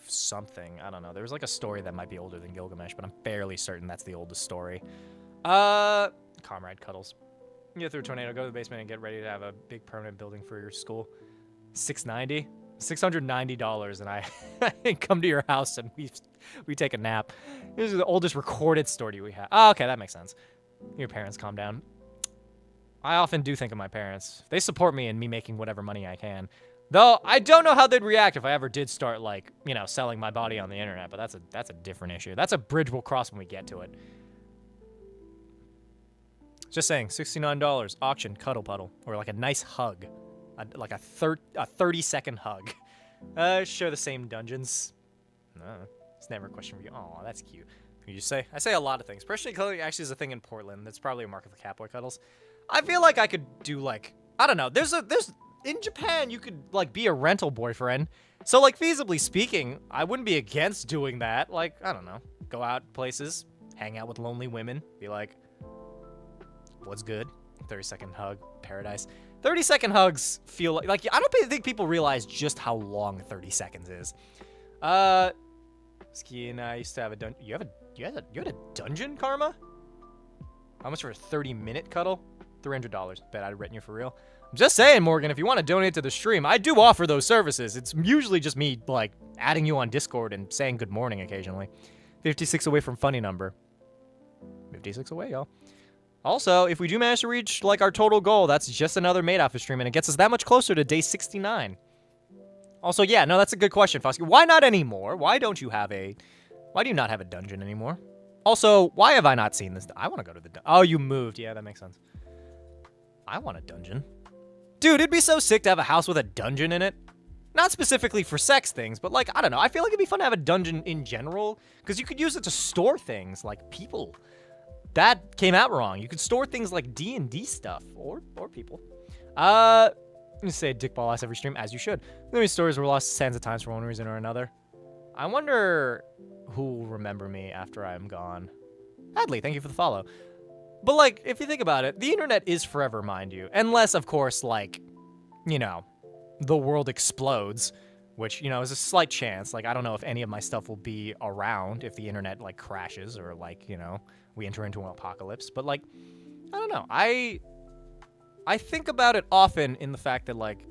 something. I don't know. There's, like, a story that might be older than Gilgamesh, but I'm fairly certain that's the oldest story. Comrade Cuddles. You get through a tornado, go to the basement, and get ready to have a big permanent building for your school. $690? $690, and I come to your house and we take a nap. This is the oldest recorded story we have. Oh, okay, that makes sense. Your parents calm down. I often do think of my parents. They support me in me making whatever money I can. Though I don't know how they'd react if I ever did start, like, you know, selling my body on the internet, but that's a different issue. That's a bridge we'll cross when we get to it. Just saying, $69, auction, cuddle puddle, or like a nice hug. Like a 30-second hug. Share the same dungeons. No, it's never a question for you. Oh, that's cute. You say? I say a lot of things. Personally, cuddling actually is a thing in Portland. That's probably a market for catboy cuddles. I feel like I could do like, I don't know. There's in Japan you could like be a rental boyfriend. So like feasibly speaking, I wouldn't be against doing that. Like, I don't know. Go out places, hang out with lonely women, be like, what's good? 30-second hug, paradise. 30-second hugs feel like I don't think people realize just how long 30 seconds is. Ski and I used to have a dungeon. You had a dungeon, Karma? How much for a 30-minute cuddle? $300. Bet I'd written you for real. I'm just saying, Morgan, if you want to donate to the stream, I do offer those services. It's usually just me, like, adding you on Discord and saying good morning occasionally. 56 away from funny number. 56 away, y'all. Also, if we do manage to reach, like, our total goal, that's just another maid outfit stream, and it gets us that much closer to day 69. Also, yeah, no, that's a good question, Fosky. Why not anymore? Why do you not have a dungeon anymore? Also, why have I not seen this? I want to go to the dungeon. Oh, you moved. Yeah, that makes sense. I want a dungeon. Dude, it'd be so sick to have a house with a dungeon in it. Not specifically for sex things, but like, I don't know. I feel like it'd be fun to have a dungeon in general, because you could use it to store things like people. That came out wrong. You could store things like D&D stuff, or people. You say dickball ass every stream, as you should. Many stories were lost tens of times for one reason or another. I wonder who will remember me after I'm gone. Hadley, thank you for the follow. But, like, if you think about it, the internet is forever, mind you. Unless, of course, like, you know, the world explodes, which, you know, is a slight chance. Like, I don't know if any of my stuff will be around if the internet, like, crashes or, like, you know, we enter into an apocalypse. But, like, I don't know. I think about it often in the fact that, like,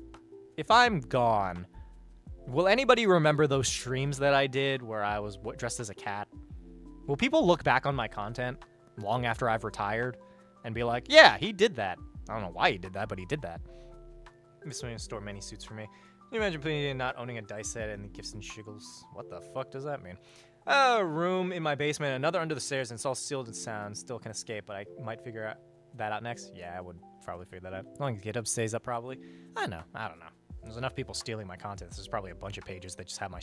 if I'm gone, will anybody remember those streams that I did where I was dressed as a cat? Will people look back on my content long after I've retired and be like, yeah, he did that. I don't know why he did that, but he did that. This one store many suits for me. Can you imagine putting not owning a dice set and the gifts and shiggles? What the fuck does that mean? A room in my basement, another under the stairs, and it's all sealed and sound. Still can escape, but I might figure that out next. Yeah, I would probably figure that out. As long as GitHub stays up, probably. I don't know. There's enough people stealing my content. There's probably a bunch of pages that just have my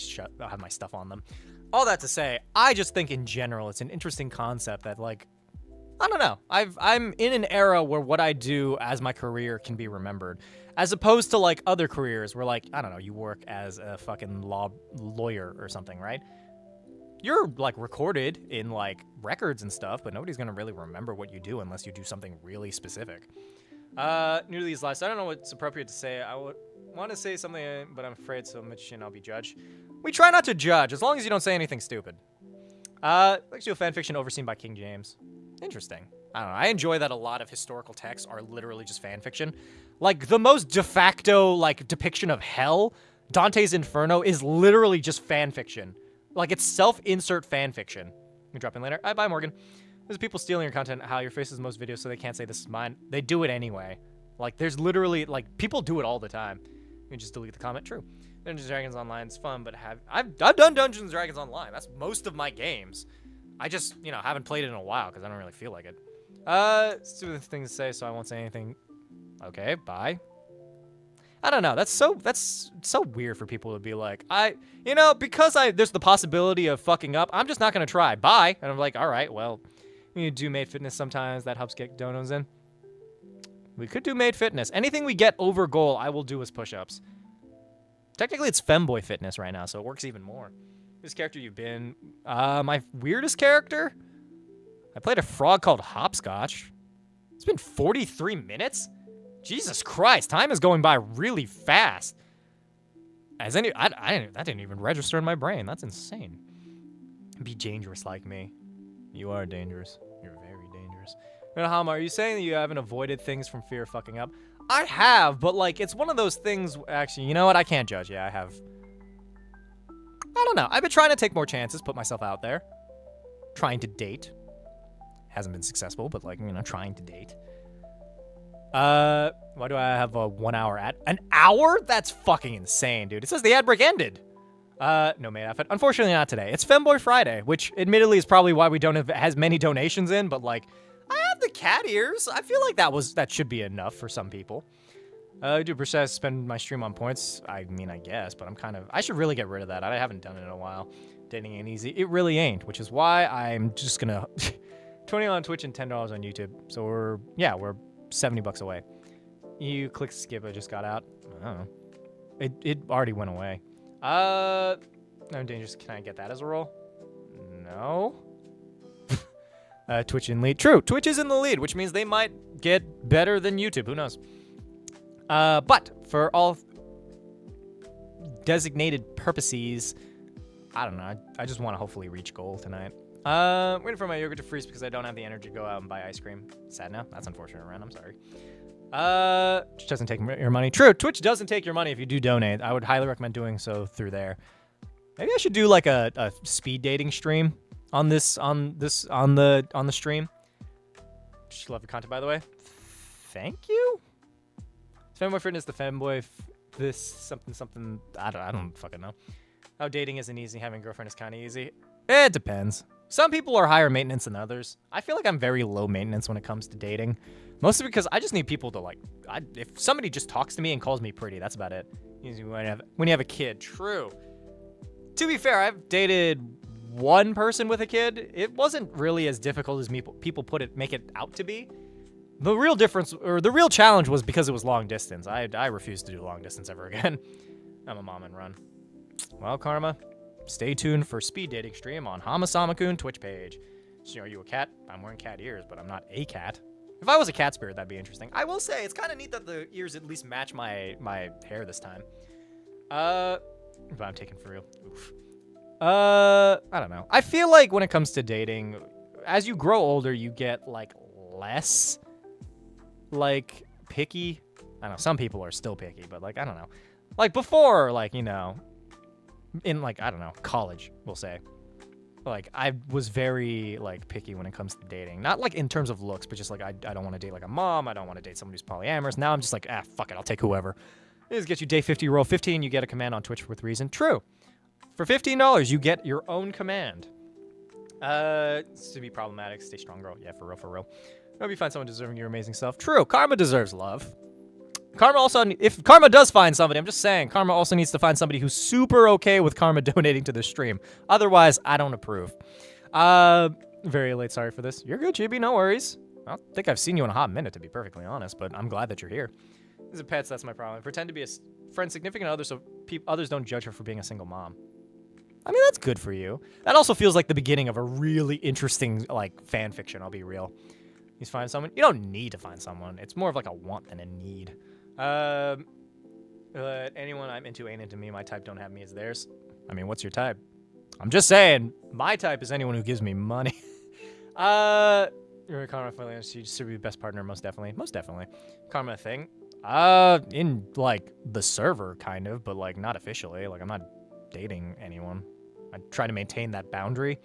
stuff on them. All that to say, I just think in general it's an interesting concept that, like, I don't know. I'm in an era where what I do as my career can be remembered, as opposed to like other careers where, like, I don't know, you work as a fucking lawyer or something, right? You're like recorded in like records and stuff, but nobody's gonna really remember what you do unless you do something really specific. New to these lives, I don't know what's appropriate to say. I would want to say something, but I'm afraid so much and I'll be judged. We try not to judge, as long as you don't say anything stupid. Let's do a fanfiction overseen by King James. Interesting. I don't know. I enjoy that a lot of historical texts are literally just fanfiction. Like, the most de facto, like, depiction of hell, Dante's Inferno, is literally just fanfiction. Like, it's self-insert fanfiction. You drop in later. Bye, Morgan. There's people stealing your content, how your face is most videos, so they can't say this is mine. They do it anyway. Like, there's literally, like, people do it all the time. You just delete the comment. True. Dungeons & Dragons Online is fun, but I've done Dungeons & Dragons Online. That's most of my games. I just, you know, haven't played it in a while because I don't really feel like it. Stupid thing to say, so I won't say anything. Okay, bye. I don't know. That's so weird for people to be like, you know, because there's the possibility of fucking up, I'm just not gonna try. Bye. And I'm like, all right, well, you do maid fitness sometimes. That helps get donos in. We could do maid fitness. Anything we get over goal, I will do as push-ups. Technically, it's femboy fitness right now, so it works even more. This character you've been, my weirdest character? I played a frog called Hopscotch. It's been 43 minutes? Jesus Christ, time is going by really fast. That didn't even register in my brain. That's insane. Be dangerous like me. You are dangerous. You're very dangerous. Hama, are you saying that you haven't avoided things from fear of fucking up? I have, but like, it's one of those things, actually, you know what? I can't judge. Yeah, I have. I don't know. I've been trying to take more chances, put myself out there. Trying to date. Hasn't been successful, but like, you know, trying to date. Why do I have a 1 hour ad? An hour? That's fucking insane, dude. It says the ad break ended. No maid outfit. Unfortunately not today. It's Femboy Friday, which admittedly is probably why we don't have as many donations in, but like, I have the cat ears. I feel like that should be enough for some people. Do precise spend my stream on points? I mean, I guess, but I should really get rid of that. I haven't done it in a while. Dating ain't easy. It really ain't, which is why I'm just gonna 20 on Twitch and $10 on YouTube. So we're $70 away. You click skip. I just got out. I don't know. It already went away. No dangerous. Can I get that as a roll? No. Twitch in lead. True. Twitch is in the lead, which means they might get better than YouTube. Who knows? But for all designated purposes, I don't know. I just want to hopefully reach goal tonight. Waiting for my yogurt to freeze because I don't have the energy to go out and buy ice cream. Sad now. That's unfortunate, Ren. I'm sorry. Twitch doesn't take your money. True. Twitch doesn't take your money if you do donate. I would highly recommend doing so through there. Maybe I should do like a speed dating stream on the stream. Just love your content, by the way. Thank you. Femboy fitness, the femboy, this something. I don't fucking know. How dating isn't easy. Having a girlfriend is kind of easy. It depends. Some people are higher maintenance than others. I feel like I'm very low maintenance when it comes to dating. Mostly because I just need people to if somebody just talks to me and calls me pretty, that's about it. Usually when you have a kid. True. To be fair, I've dated one person with a kid. It wasn't really as difficult as people make it out to be. The real difference, or the real challenge, was because it was long distance. I refuse to do long distance ever again. I'm a mom and run. Well, Karma, stay tuned for speed dating stream on HamaSamaKun Twitch page. So, are you a cat? I'm wearing cat ears, but I'm not a cat. If I was a cat spirit, that'd be interesting. I will say, it's kind of neat that the ears at least match my hair this time. But I'm taking for real. Oof. I don't know. I feel like when it comes to dating, as you grow older, you get, less, picky. I don't know. Some people are still picky, but, I don't know. Before, in, I don't know, college, we'll say. I was very, picky when it comes to dating. Not, in terms of looks, but just, I don't want to date, a mom. I don't want to date someone who's polyamorous. Now I'm just fuck it, I'll take whoever. This gets you day 50, roll 15, you get a command on Twitch with reason. True. For $15, you get your own command. To be problematic, stay strong, girl. Yeah, for real. Hope you find someone deserving your amazing self. True. Karma deserves love. Karma also, if Karma does find somebody, I'm just saying, Karma also needs to find somebody who's super okay with Karma donating to the stream. Otherwise, I don't approve. Very late, sorry for this. You're good, Chibi, no worries. I don't think I've seen you in a hot minute, to be perfectly honest, but I'm glad that you're here. These are pets, that's my problem. I pretend to be a friend significant other so others don't judge her for being a single mom. I mean, that's good for you. That also feels like the beginning of a really interesting, fan fiction, I'll be real. You find someone? You don't need to find someone. It's more of a want than a need. Anyone I'm into ain't into me. My type don't have me as theirs. I mean, what's your type? I'm just saying, my type is anyone who gives me money. You're a Karma affiliate. She should be the best partner, most definitely. Most definitely. Karma thing. In, the server, kind of, but, not officially. I'm not dating anyone. I try to maintain that boundary,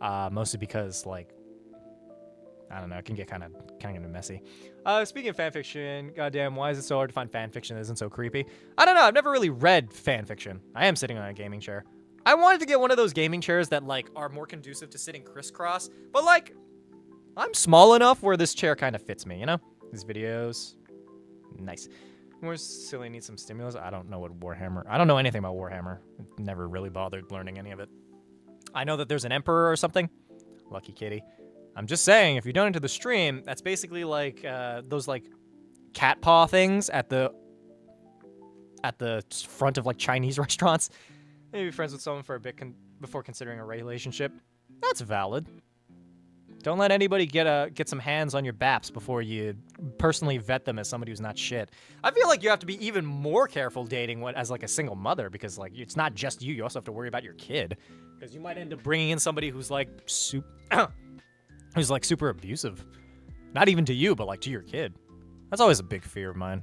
mostly because, I don't know, it can get kind of messy. Speaking of fanfiction, goddamn, why is it so hard to find fanfiction that isn't so creepy? I don't know, I've never really read fanfiction. I am sitting on a gaming chair. I wanted to get one of those gaming chairs that, are more conducive to sitting crisscross, but, I'm small enough where this chair kind of fits me, you know? These videos, nice. More silly, need some stimulus. I don't know I don't know anything about Warhammer. Never really bothered learning any of it. I know that there's an emperor or something. Lucky kitty. I'm just saying, if you don't into the stream, that's basically those cat paw things at the front of Chinese restaurants. Maybe friends with someone for a bit before considering a relationship. That's valid. Don't let anybody get some hands on your baps before you personally vet them as somebody who's not shit. I feel like you have to be even more careful dating as a single mother because it's not just you. You also have to worry about your kid because you might end up bringing in somebody who's who's super abusive. Not even to you, but to your kid. That's always a big fear of mine.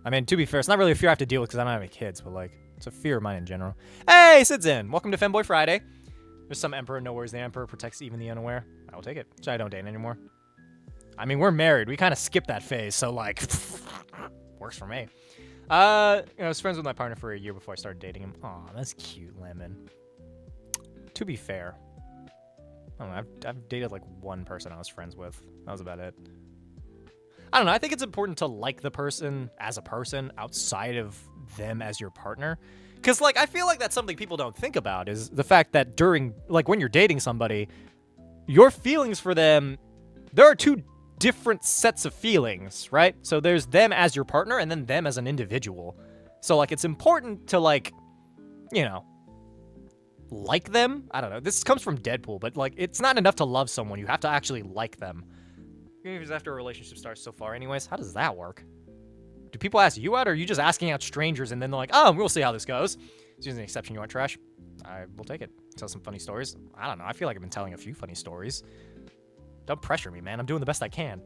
I mean, to be fair, it's not really a fear I have to deal with because I don't have any kids, but it's a fear of mine in general. Hey, Sid's in. Welcome to Femboy Friday. There's some emperor, no worries. The emperor protects even the unaware. I will take it. So I don't date anymore. I mean, we're married. We kind of skipped that phase, so works for me. I was friends with my partner for a year before I started dating him. Aw, that's cute, Lemon. To be fair, I don't know. I've dated like one person I was friends with. That was about it. I don't know. I think it's important to like the person as a person outside of them as your partner. Because, like, I feel like that's something people don't think about is the fact that during, like, when you're dating somebody, your feelings for them, there are two different sets of feelings, right? So there's them as your partner and then them as an individual. So, like, it's important to, like, you know, like them. I don't know. This comes from Deadpool, but, like, it's not enough to love someone. You have to actually like them. Even if it's after a relationship starts so far anyways. How does that work? Do people ask you out, or are you just asking out strangers and then they're like, oh, we'll see how this goes? Excuse an exception, you want trash? I will take it. Tell some funny stories. I don't know. I feel like I've been telling a few funny stories. Don't pressure me, man. I'm doing the best I can.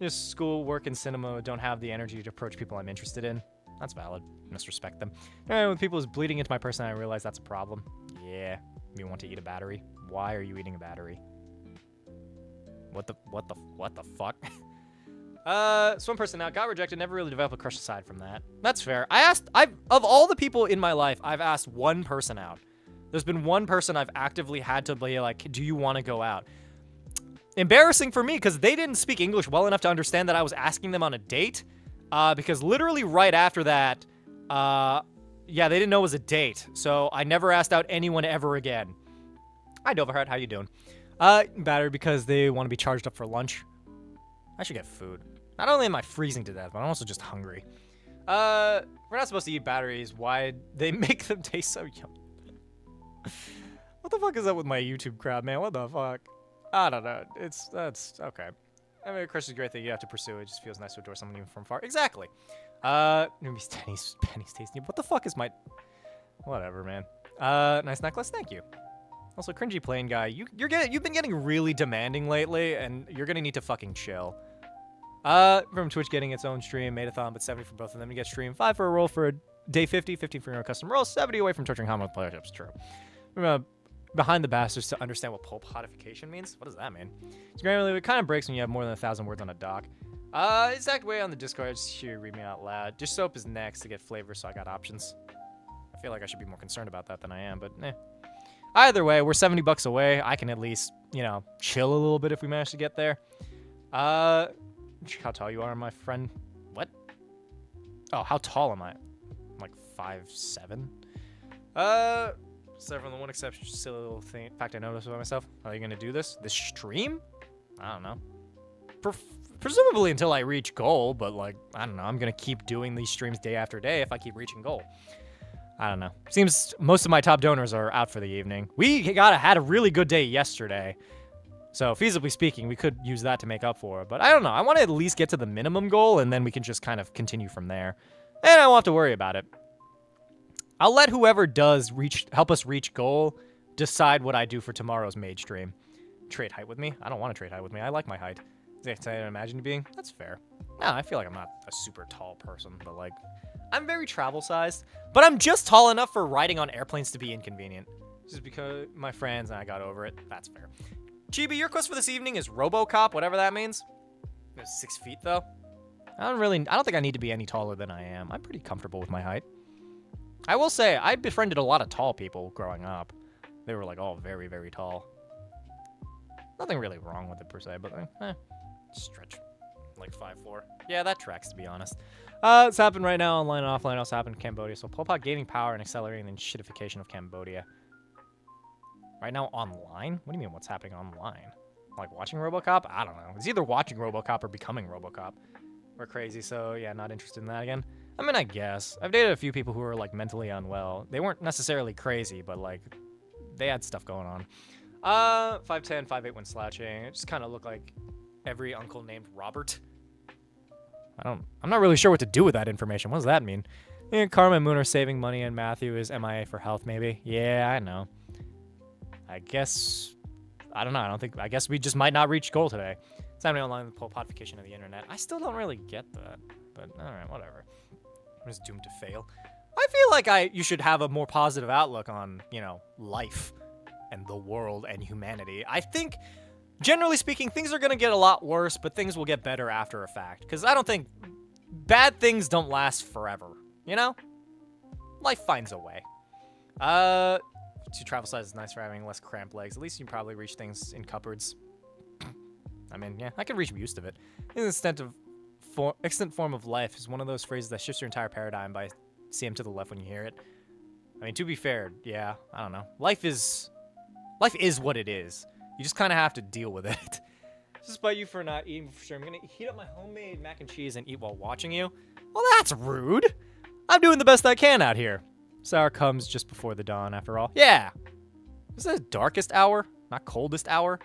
Just school, work, and cinema don't have the energy to approach people I'm interested in. That's valid. Must respect them. And when people is bleeding into my personality, I realize that's a problem. Yeah. You want to eat a battery? Why are you eating a battery? What the fuck? Swim person out, got rejected, never really developed a crush aside from that. That's fair. Of all the people in my life, I've asked one person out. There's been one person I've actively had to be like, do you want to go out? Embarrassing for me, because they didn't speak English well enough to understand that I was asking them on a date. Because literally right after that, yeah, they didn't know it was a date. So I never asked out anyone ever again. Hi, Doverhart, how you doing? Battery because they want to be charged up for lunch. I should get food. Not only am I freezing to death, but I'm also just hungry. We're not supposed to eat batteries. Why they make them taste so yummy? What the fuck is up with my YouTube crowd, man? What the fuck? I don't know. That's okay. I mean, a crush is a great thing. You have to pursue it. It just feels nice to adore someone even from far. Exactly. Newbies, pennies tasting. What the fuck is my... Whatever, man. Nice necklace. Thank you. Also, cringy plane guy, you've been getting really demanding lately, and you're gonna need to fucking chill. From Twitch getting its own stream, maid-o-thon, but 70 for both of them to get stream, 5 for a roll for a day 50, 15 for your own custom roll, 70 away from torturing Hama with playerships. True. Behind the bastards to understand what pulp hodification means. What does that mean? It's granted, it kind of breaks when you have more than 1,000 words on a doc. Exact way on the Discord. Just here, read me out loud. Dish soap is next to get flavor, so I got options. I feel like I should be more concerned about that than I am, but eh. Either way, we're 70 bucks away. I can at least, you know, chill a little bit if we manage to get there. How tall you are, my friend? What? Oh, how tall am I? I'm like 5'7". Except for the one exception, just a silly little thing. Fact I noticed about myself. Are you gonna do this? This stream? I don't know. Presumably until I reach goal, but like, I don't know. I'm gonna keep doing these streams day after day if I keep reaching goal. I don't know. Seems most of my top donors are out for the evening. We had a really good day yesterday. So feasibly speaking, we could use that to make up for it. But I don't know. I want to at least get to the minimum goal, and then we can just kind of continue from there. And I won't have to worry about it. I'll let whoever does help us reach goal decide what I do for tomorrow's mage stream. Trade height with me? I don't want to trade height with me. I like my height. Is that excited I imagine being? That's fair. No, I feel like I'm not a super tall person, but like... I'm very travel-sized, but I'm just tall enough for riding on airplanes to be inconvenient. Just because my friends and I got over it. That's fair. Chibi, your quest for this evening is RoboCop, whatever that means. It's 6 feet, though. I don't think I need to be any taller than I am. I'm pretty comfortable with my height. I will say, I befriended a lot of tall people growing up. They were, like, all very, very tall. Nothing really wrong with it, per se, but, stretch. Like 5'4". Yeah, that tracks, to be honest. It's happened right now, online and offline. Also happened in Cambodia. So Pol Pot gaining power and accelerating the shitification of Cambodia. Right now, online? What do you mean, what's happening online? Like watching RoboCop? I don't know. It's either watching RoboCop or becoming RoboCop. We're crazy, so yeah, not interested in that again. I mean, I guess. I've dated a few people who were, like, mentally unwell. They weren't necessarily crazy, but, like, they had stuff going on. 5'10", 5'8" when slouching. It just kind of looked like every uncle named Robert. I'm not really sure what to do with that information. What does that mean? Yeah, Karma and Moon are saving money, and Matthew is MIA for health, maybe. Yeah, I know. I guess... I don't know. I guess we just might not reach goal today. It's happening online with the Pol Potification of the internet. I still don't really get that. But, alright, whatever. I'm just doomed to fail. I feel like you should have a more positive outlook on, you know, life and the world and humanity. I think... Generally speaking, things are going to get a lot worse, but things will get better after a fact. Because I don't think... Bad things don't last forever, you know? Life finds a way. 2 travel size is nice for having less cramped legs. At least you can probably reach things in cupboards. I mean, yeah, I can reach most of it. In the extant form of life is one of those phrases that shifts your entire paradigm by CM to the left when you hear it. I mean, to be fair, yeah, I don't know. Life is what it is. You just kind of have to deal with it. Despite you for not eating for sure, I'm gonna heat up my homemade mac and cheese and eat while watching you. Well, that's rude. I'm doing the best I can out here. This hour comes just before the dawn, after all. Yeah. Is this the darkest hour? Not coldest hour?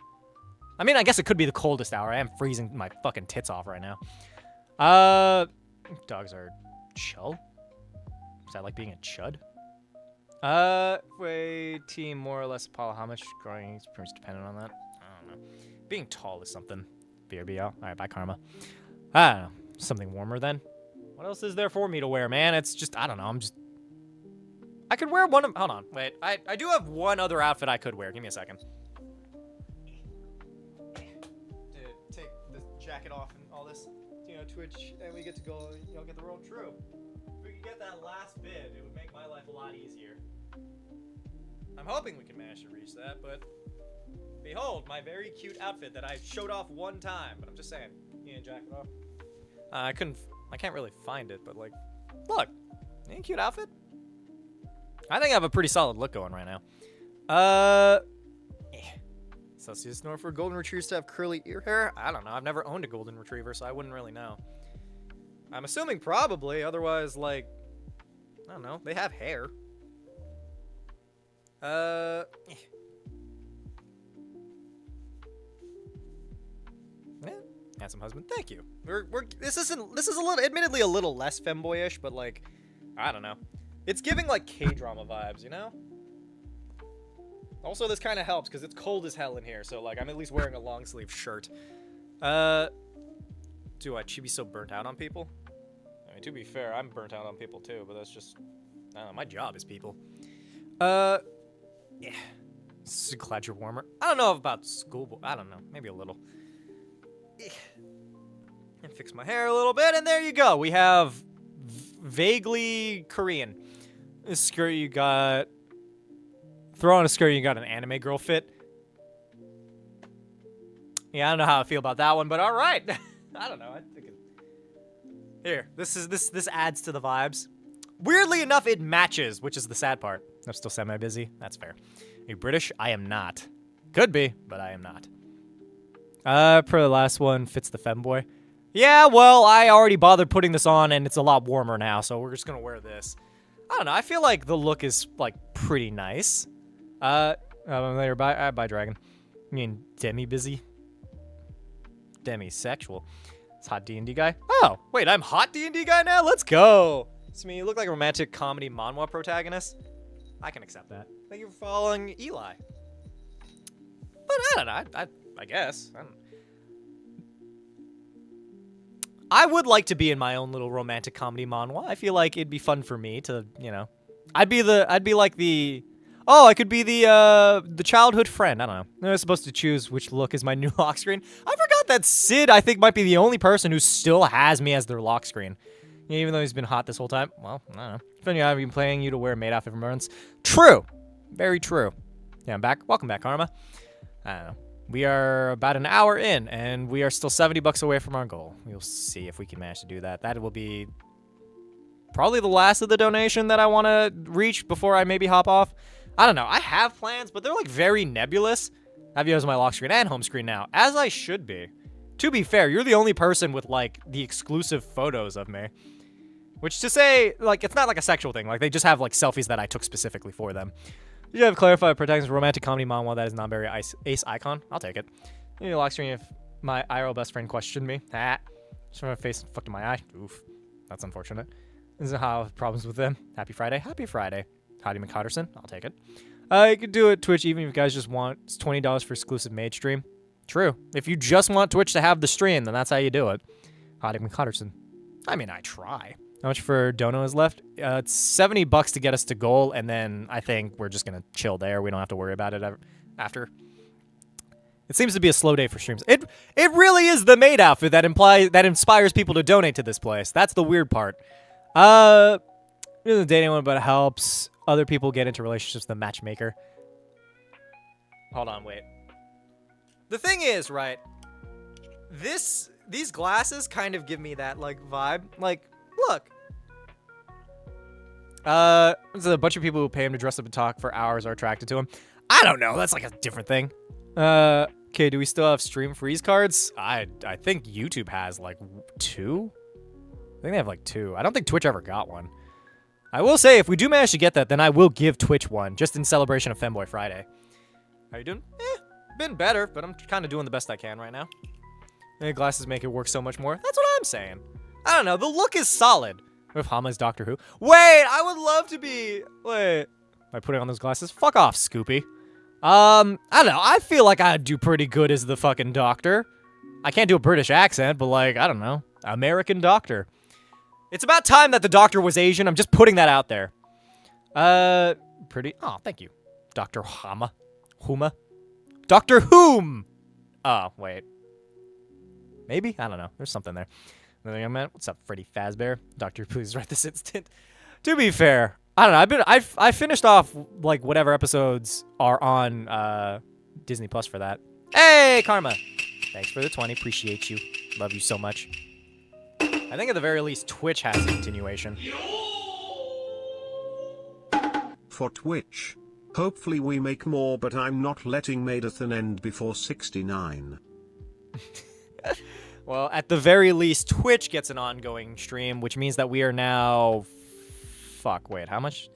I mean, I guess it could be the coldest hour. I am freezing my fucking tits off right now. Dogs are chill. Is that like being a chud? Wait, team more or less Apollo. How much growing is pretty much dependent on that? I don't know. Being tall is something. BRBL. Alright, bye, Karma. I don't know. Something warmer then? What else is there for me to wear, man? It's just, I don't know. I could wear one of, hold on. Wait, I do have one other outfit I could wear. Give me a second. To take the jacket off and all this, you know, Twitch, and we get to go, you know, get the world true. If we could get that last bit, it would make my life a lot easier. I'm hoping we can manage to reach that, but behold, my very cute outfit that I showed off one time. But I'm just saying, you know, jacket off. I can't really find it, but like, look, ain't a cute outfit? I think I have a pretty solid look going right now. Celsius snore for golden retrievers to have curly ear hair? I don't know. I've never owned a golden retriever, so I wouldn't really know. I'm assuming probably. Otherwise, like, I don't know. They have hair. Handsome husband. Thank you. This is admittedly a little less femboyish, but like, I don't know. It's giving like K-drama vibes, you know? Also, this kind of helps because it's cold as hell in here, so like I'm at least wearing a long sleeve shirt. Do I be so burnt out on people? I mean, to be fair, I'm burnt out on people too, but that's just, I don't know, my job is people. Yeah. Glad you're warmer. I don't know about school, I don't know, maybe a little. And fix my hair a little bit, and there you go. We have vaguely Korean. This skirt you got. Throw on a skirt, you got an anime girl fit. Yeah, I don't know how I feel about that one, but all right. I don't know. I think here, this adds to the vibes. Weirdly enough, it matches, which is the sad part. I'm still semi-busy. That's fair. Are you British? I am not. Could be, but I am not. Per the last one, fits the femboy. Yeah, well, I already bothered putting this on, and it's a lot warmer now, so we're just gonna wear this. I don't know. I feel like the look is like pretty nice. Later, bye, Dragon. You mean demi-busy? Demisexual. It's hot D&D guy. Oh, wait, I'm hot D&D guy now? Let's go. It's me. You look like a romantic comedy manhwa protagonist. I can accept that. Thank you for following Eli. But I don't know. I guess. I would like to be in my own little romantic comedy manhwa. I feel like it'd be fun for me to, you know. I could be the childhood friend. I don't know. I was supposed to choose which look is my new lock screen. I forgot that Sid, I think, might be the only person who still has me as their lock screen. Even though he's been hot this whole time. Well, I don't know. Depending on how I've been playing you to wear maid outfit for months. True. Very true. Yeah, I'm back. Welcome back, Karma. I don't know. We are about an hour in, and we are still $70 away from our goal. We'll see if we can manage to do that. That will be probably the last of the donation that I want to reach before I maybe hop off. I don't know. I have plans, but they're like very nebulous. I have you as my lock screen and home screen now, as I should be. To be fair, you're the only person with like the exclusive photos of me. Which to say, like, it's not like a sexual thing. Like, they just have like selfies that I took specifically for them. You have clarified protagonist romantic comedy manhwa that is non-binary ace icon. I'll take it. You need a lock screen if my IRL best friend questioned me. Just from my face fucked in my eye. Oof. That's unfortunate. This is how I have problems with them. Happy Friday. Happy Friday. Howdy McCotterson. I'll take it. You could do it Twitch even if you guys just want. It's $20 for exclusive maid stream. True. If you just want Twitch to have the stream, then that's how you do it. Howdy McCotterson. I mean, I try. How much for Dono is left? It's $70 to get us to goal, and then I think we're just gonna chill there. We don't have to worry about it after. It seems to be a slow day for streams. It really is the maid outfit that inspires people to donate to this place. That's the weird part. The dating one, but it helps. other people get into relationships with the matchmaker. Hold on, wait. The thing is, right, these glasses kind of give me that, like, vibe. Like, look. There's a bunch of people who pay him to dress up and talk for hours are attracted to him. I don't know. That's like a different thing. Okay, do we still have stream freeze cards? I think YouTube has, like, 2? I think they have, like, 2. I don't think Twitch ever got one. I will say, if we do manage to get that, then I will give Twitch one, just in celebration of Femboy Friday. How you doing? Been better, but I'm kind of doing the best I can right now. The glasses make it work so much more. That's what I'm saying. I don't know. The look is solid. With Hama's Doctor Who. Wait, I would love to be... Wait. Am I putting on those glasses? Fuck off, Scoopy. I don't know. I feel like I'd do pretty good as the fucking Doctor. I can't do a British accent, but, like, I don't know. American Doctor. It's about time that the Doctor was Asian. I'm just putting that out there. Pretty... Oh, thank you. Dr. Hama. Huma. Dr. Whom! Oh, wait. Maybe? I don't know. There's something there. Another young man. What's up, Freddy Fazbear? Doctor, please write this instant. To be fair, I don't know. I finished off like whatever episodes are on Disney Plus for that. Hey, Karma. Thanks for the 20. Appreciate you. Love you so much. I think at the very least Twitch has a continuation. For Twitch. Hopefully we make more, but I'm not letting maid-o-thon end before 69. Well, at the very least, Twitch gets an ongoing stream, which means that we are now... Fuck, wait, how much?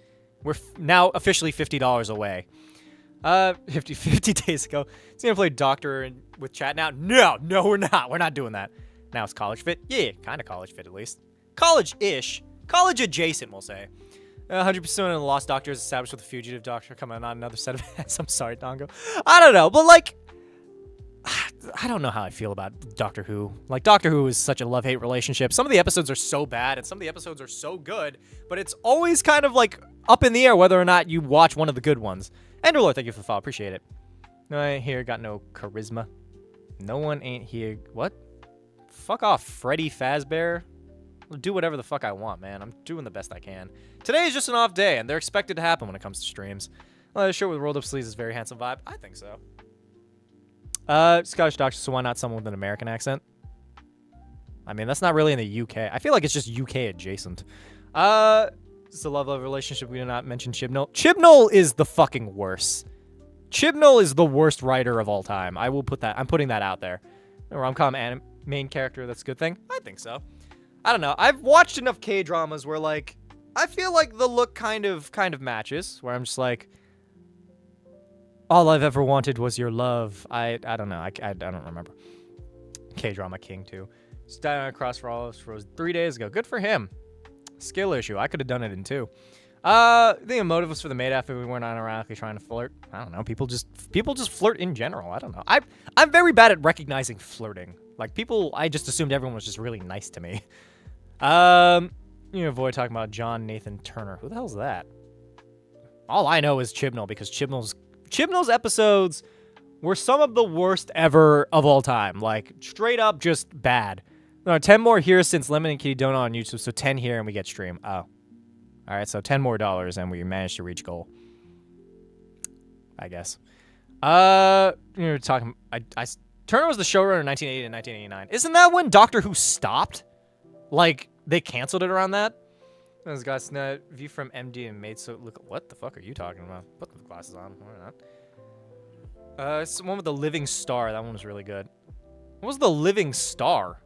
We're now officially $50 away. 50 days ago. It's gonna play Doctor with chat now? No, we're not. We're not doing that. Now it's college fit? Yeah, kind of college fit at least. College-ish. College adjacent, we'll say. 100% of the Lost Doctor is established with a fugitive Doctor coming on another set of ads. I'm sorry, Dongo. I don't know, but like... I don't know how I feel about Doctor Who. Like, Doctor Who is such a love-hate relationship. Some of the episodes are so bad, and some of the episodes are so good, but it's always kind of, like, up in the air whether or not you watch one of the good ones. Enderlord, thank you for the follow. Appreciate it. No one ain't here got no charisma. No one ain't here. What? Fuck off, Freddy Fazbear. I'll do whatever the fuck I want, man. I'm doing the best I can. Today is just an off day, and they're expected to happen when it comes to streams. The shirt with rolled up sleeves is a very handsome vibe. I think so. Scottish Doctor, so why not someone with an American accent? I mean, that's not really in the UK. I feel like it's just UK adjacent. It's a love-love relationship. We did not mention Chibnall. Chibnall is the fucking worst. Chibnall is the worst writer of all time. I will put that. I'm putting that out there. A rom-com main character, that's a good thing? I think so. I don't know. I've watched enough K-dramas where, like, I feel like the look kind of matches, where I'm just like, all I've ever wanted was your love. I don't know. I don't remember. K-drama king, too. Just died on a cross for all of us rose 3 days ago. Good for him. Skill issue. I could have done it in 2. The motive was for the maid after we weren't unironically trying to flirt. I don't know. People just flirt in general. I don't know. I'm very bad at recognizing flirting. Like, people, I just assumed everyone was just really nice to me. You avoid talking about John Nathan Turner. Who the hell's that? All I know is Chibnall, because Chibnall's episodes were some of the worst ever of all time. Like, straight up just bad. No, 10 more here since Lemon and Kitty don't on YouTube, so 10 here and we get stream. Oh. Alright, so $10 more and we managed to reach goal. I guess. You're talking... Turner was the showrunner in 1980 and 1989. Isn't that when Doctor Who stopped? Like, they canceled it around that? Those guys, view from MD and made so look. What the fuck are you talking about? Put the glasses on. Why not? It's the one with the living star. That one was really good. What was the living star?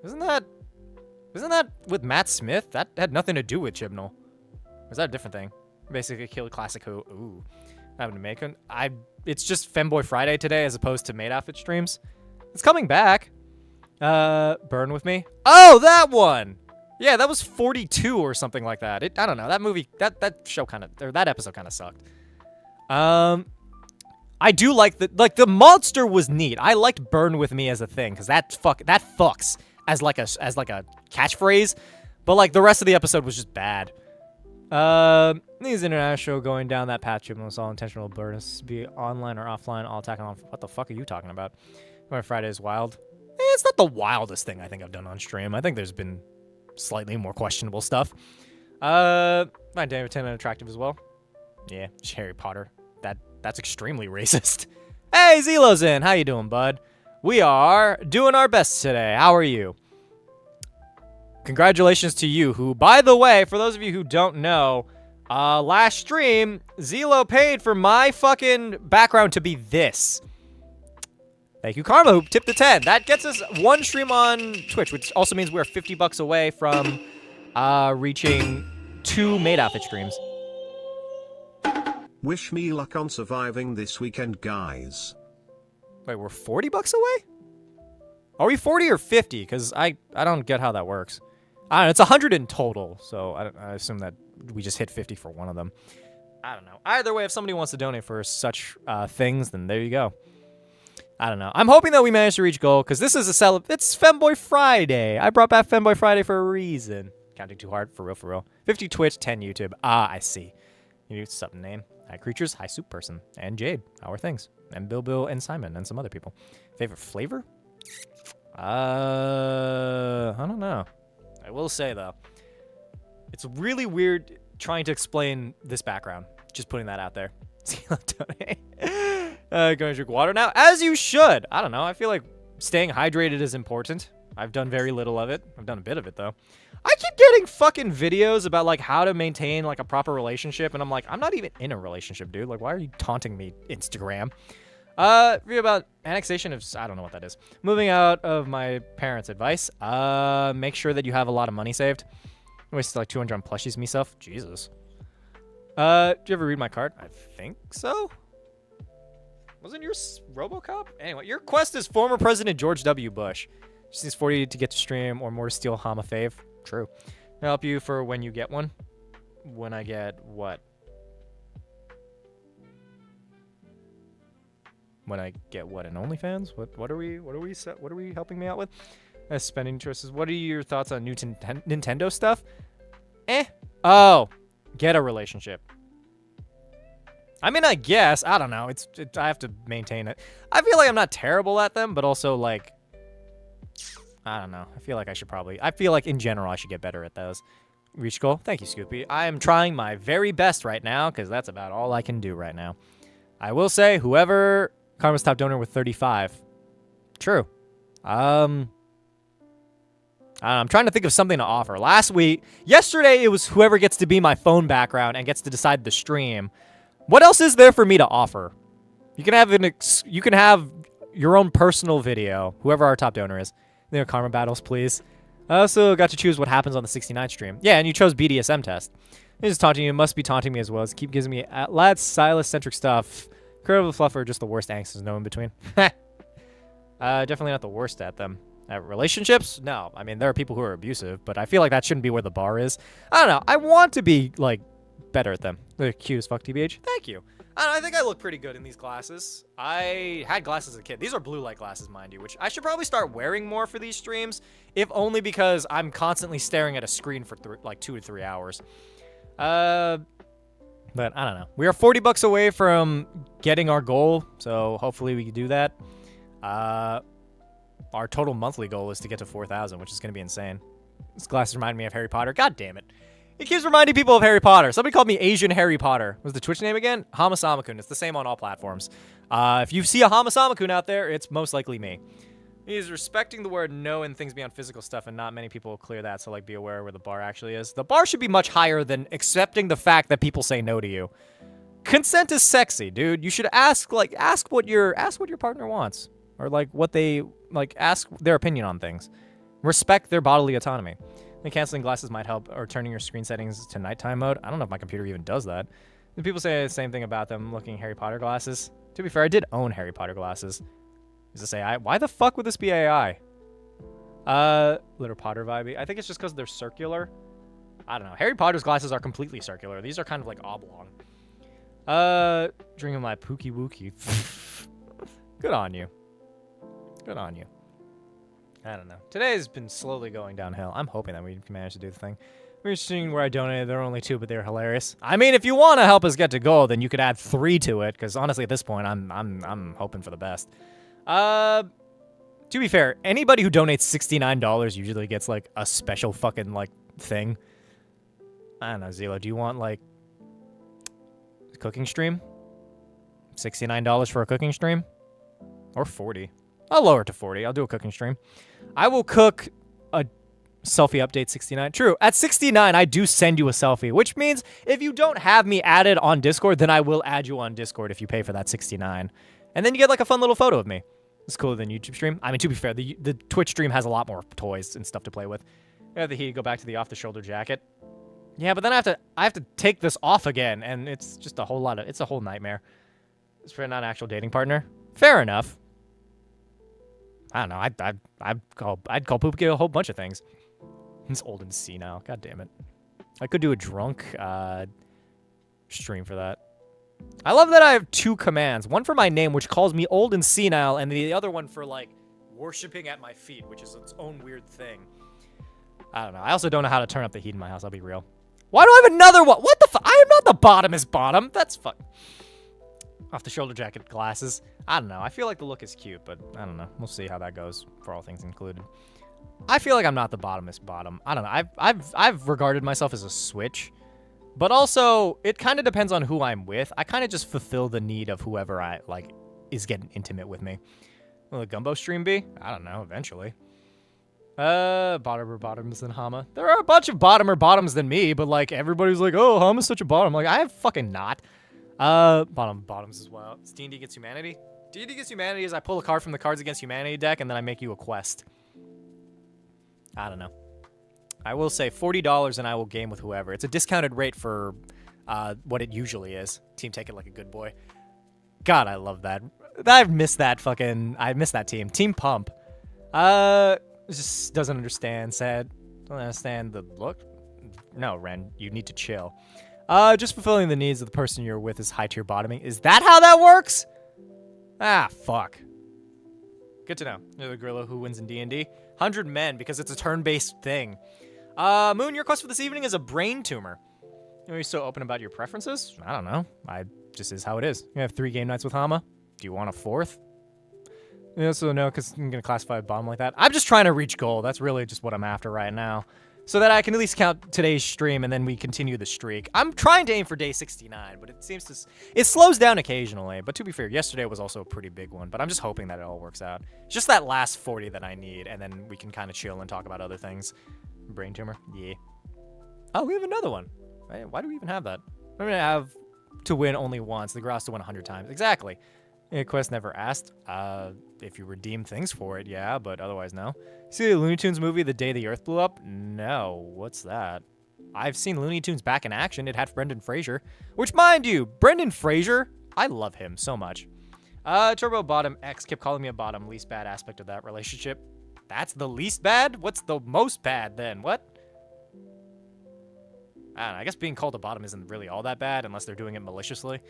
Isn't that with Matt Smith? That had nothing to do with Chibnall. Or is that a different thing? Basically, killed classic Who. Ooh, having to make one. It's just Femboy Friday today as opposed to maid outfit streams. It's coming back. Burn with me. Oh, that one. Yeah, that was 42 or something like that. I don't know. That movie, that show kind of, or that episode kind of sucked. I do like the monster was neat. I liked Burn with me as a thing because that fucks as like a catchphrase, but like the rest of the episode was just bad. These international going down that path, was all intentional burdens, be online or offline, all attacking on. What the fuck are you talking about? My Friday is wild. It's not the wildest thing I think I've done on stream. I think there's been slightly more questionable stuff. Find David Tennant attractive as well. Yeah, Harry Potter. That's extremely racist. Hey, Zelo's in. How you doing, bud? We are doing our best today. How are you? Congratulations to you, who, by the way, for those of you who don't know, last stream, Zelo paid for my fucking background to be this. Thank you, Karma, who tipped the 10. That gets us one stream on Twitch, which also means we're $50 away from reaching 2 maid outfit streams. Wish me luck on surviving this weekend, guys. Wait, we're $40 away? Are we 40 or 50? Because I don't get how that works. I don't know, it's 100 in total, so I assume that we just hit 50 for one of them. I don't know. Either way, if somebody wants to donate for such things, then there you go. I don't know. I'm hoping that we manage to reach goal, because this is it's Femboy Friday. I brought back Femboy Friday for a reason. Counting too hard, for real, for real. 50 Twitch, 10 YouTube. Ah, I see. You need something name. Hi, Creatures. Hi, Soup Person. And Jade. How are things? And Bill, and Simon, and some other people. Favorite flavor? I don't know. I will say, though, it's really weird trying to explain this background. Just putting that out there. Going to drink water now? As you should. I don't know. I feel like staying hydrated is important. I've done very little of it. I've done a bit of it, though. I keep getting fucking videos about, like, how to maintain, like, a proper relationship, and I'm like, I'm not even in a relationship, dude. Like, why are you taunting me, Instagram? Review about annexation of... I don't know what that is. Moving out of my parents' advice. Make sure that you have a lot of money saved. I wasted, like, 200 on plushies myself. Jesus. Did you ever read my card? I think so. Wasn't yours RoboCop? Anyway, your quest is former President George W. Bush. Just needs 40 to get to stream or more to steal Hama fave. True. I'll help you for when you get one. When I get what? When I get what? An OnlyFans? What are we helping me out with? Spending choices. What are your thoughts on new Nintendo stuff? Oh, get a relationship. I mean, I guess. I don't know. I have to maintain it. I feel like I'm not terrible at them, but also, like, I don't know. I feel like in general I should get better at those. Reach goal. Thank you, Scoopy. I am trying my very best right now, because that's about all I can do right now. I will say, whoever... Karma's top donor with 35. True. I'm trying to think of something to offer. Yesterday, it was whoever gets to be my phone background and gets to decide the stream. What else is there for me to offer? You can have your own personal video, whoever our top donor is. There, Karma battles, please. I also got to choose what happens on the 69th stream. Yeah, and you chose BDSM test. He's just taunting you. Must be taunting me as well. Keep giving me lads, Silas-centric stuff. Curve of Fluff are just the worst angst no in between. Definitely not the worst at them. Relationships? No. I mean, there are people who are abusive, but I feel like that shouldn't be where the bar is. I don't know. I want to be, like, better at them. They're cute as fuck, TBH. Thank you. I think I look pretty good in these glasses. I had glasses as a kid. These are blue light glasses, mind you, which I should probably start wearing more for these streams, if only because I'm constantly staring at a screen for like 2 to 3 hours. But I don't know. We are $40 away from getting our goal, so hopefully we can do that. Our total monthly goal is to get to 4,000, which is going to be insane. These glasses remind me of Harry Potter. God damn it. It keeps reminding people of Harry Potter. Somebody called me Asian Harry Potter. What's the Twitch name again? HamaSamaKun. It's the same on all platforms. If you see a HamaSamaKun out there, it's most likely me. He's respecting the word no in things beyond physical stuff, and not many people will clear that, so, like, be aware where the bar actually is. The bar should be much higher than accepting the fact that people say no to you. Consent is sexy, dude. You should ask what your partner wants. Or, like, what they, like, ask their opinion on things. Respect their bodily autonomy. And canceling glasses might help, or turning your screen settings to nighttime mode. I don't know if my computer even does that. And people say the same thing about them looking Harry Potter glasses. To be fair, I did own Harry Potter glasses. Is this AI? Why the fuck would this be AI? Little Potter vibey. I think it's just because they're circular. I don't know. Harry Potter's glasses are completely circular. These are kind of like oblong. Drinking my Pookie Wookie. Good on you. Good on you. I don't know. Today's been slowly going downhill. I'm hoping that we can manage to do the thing. We're seeing where I donated. There are only 2, but they're hilarious. I mean, if you want to help us get to gold, then you could add 3 to it. Because honestly, at this point, I'm hoping for the best. To be fair, anybody who donates $69 usually gets like a special fucking like thing. I don't know, Zelo. Do you want, like, a cooking stream? $69 for a cooking stream? Or 40. I'll lower it to 40. I'll do a cooking stream. I will cook a selfie update 69. True. At 69, I do send you a selfie, which means if you don't have me added on Discord, then I will add you on Discord if you pay for that 69. And then you get, like, a fun little photo of me. It's cooler than YouTube stream. I mean, to be fair, the Twitch stream has a lot more toys and stuff to play with. I have the heat, go back to the off-the-shoulder jacket. Yeah, but then I have to take this off again, and it's just a whole lot of, it's a whole nightmare. It's for a non-actual dating partner. Fair enough. I don't know. I'd call Poopy a whole bunch of things. He's old and senile. God damn it. I could do a drunk stream for that. I love that I have 2 commands. One for my name, which calls me old and senile, and the other one for, like, worshiping at my feet, which is its own weird thing. I don't know. I also don't know how to turn up the heat in my house. I'll be real. Why do I have another one? What the fuck? I am not the bottomest bottom. That's fuck. Off-the-shoulder jacket, glasses. I don't know. I feel like the look is cute, but I don't know. We'll see how that goes, for all things included. I feel like I'm not the bottomest bottom. I don't know. I've regarded myself as a switch, but also it kind of depends on who I'm with. I kind of just fulfill the need of whoever I like is getting intimate with me. Will the Gumbo stream be? I don't know. Eventually. Bottoms than Hama. There are a bunch of bottoms than me, but like everybody's like, oh, Hama's such a bottom. Like I have fucking not. Bottoms as well. It's D&D Against Humanity. D&D Against Humanity is I pull a card from the Cards Against Humanity deck and then I make you a quest. I don't know. I will say $40 and I will game with whoever. It's a discounted rate for what it usually is. Team Take It Like a Good Boy. God, I love that. I miss that team. Team Pump. Just doesn't understand. Sad. Don't understand the look. No, Ren, you need to chill. Just fulfilling the needs of the person you're with is high tier bottoming. Is that how that works? Ah, fuck. Good to know. You're the gorilla who wins in D&D. 100 men, because it's a turn-based thing. Moon, your quest for this evening is a brain tumor. Are you so open about your preferences? I don't know. Just is how it is. You have 3 game nights with Hama. Do you want a 4th? Yeah, so no, because I'm going to classify a bomb like that. I'm just trying to reach goal. That's really just what I'm after right now. So that I can at least count today's stream and then we continue the streak. I'm trying to aim for day 69, but it slows down occasionally. But to be fair, yesterday was also a pretty big one. But I'm just hoping that it all works out. It's just that last 40 that I need, and then we can kind of chill and talk about other things. Brain tumor? Yeah. Oh, we have another one. Why do we even have that? I'm going to have to win only once. The grass to win 100 times. Exactly. Quest never asked if you redeem things for it, yeah, but otherwise no. See the Looney Tunes movie The Day the Earth Blew Up? No, what's that? I've seen Looney Tunes back in action. It had Brendan Fraser, which, mind you, Brendan Fraser, I love him so much. Turbo Bottom X kept calling me a bottom. Least bad aspect of that relationship. That's the least bad? What's the most bad then? What? I don't know. I guess being called a bottom isn't really all that bad unless they're doing it maliciously.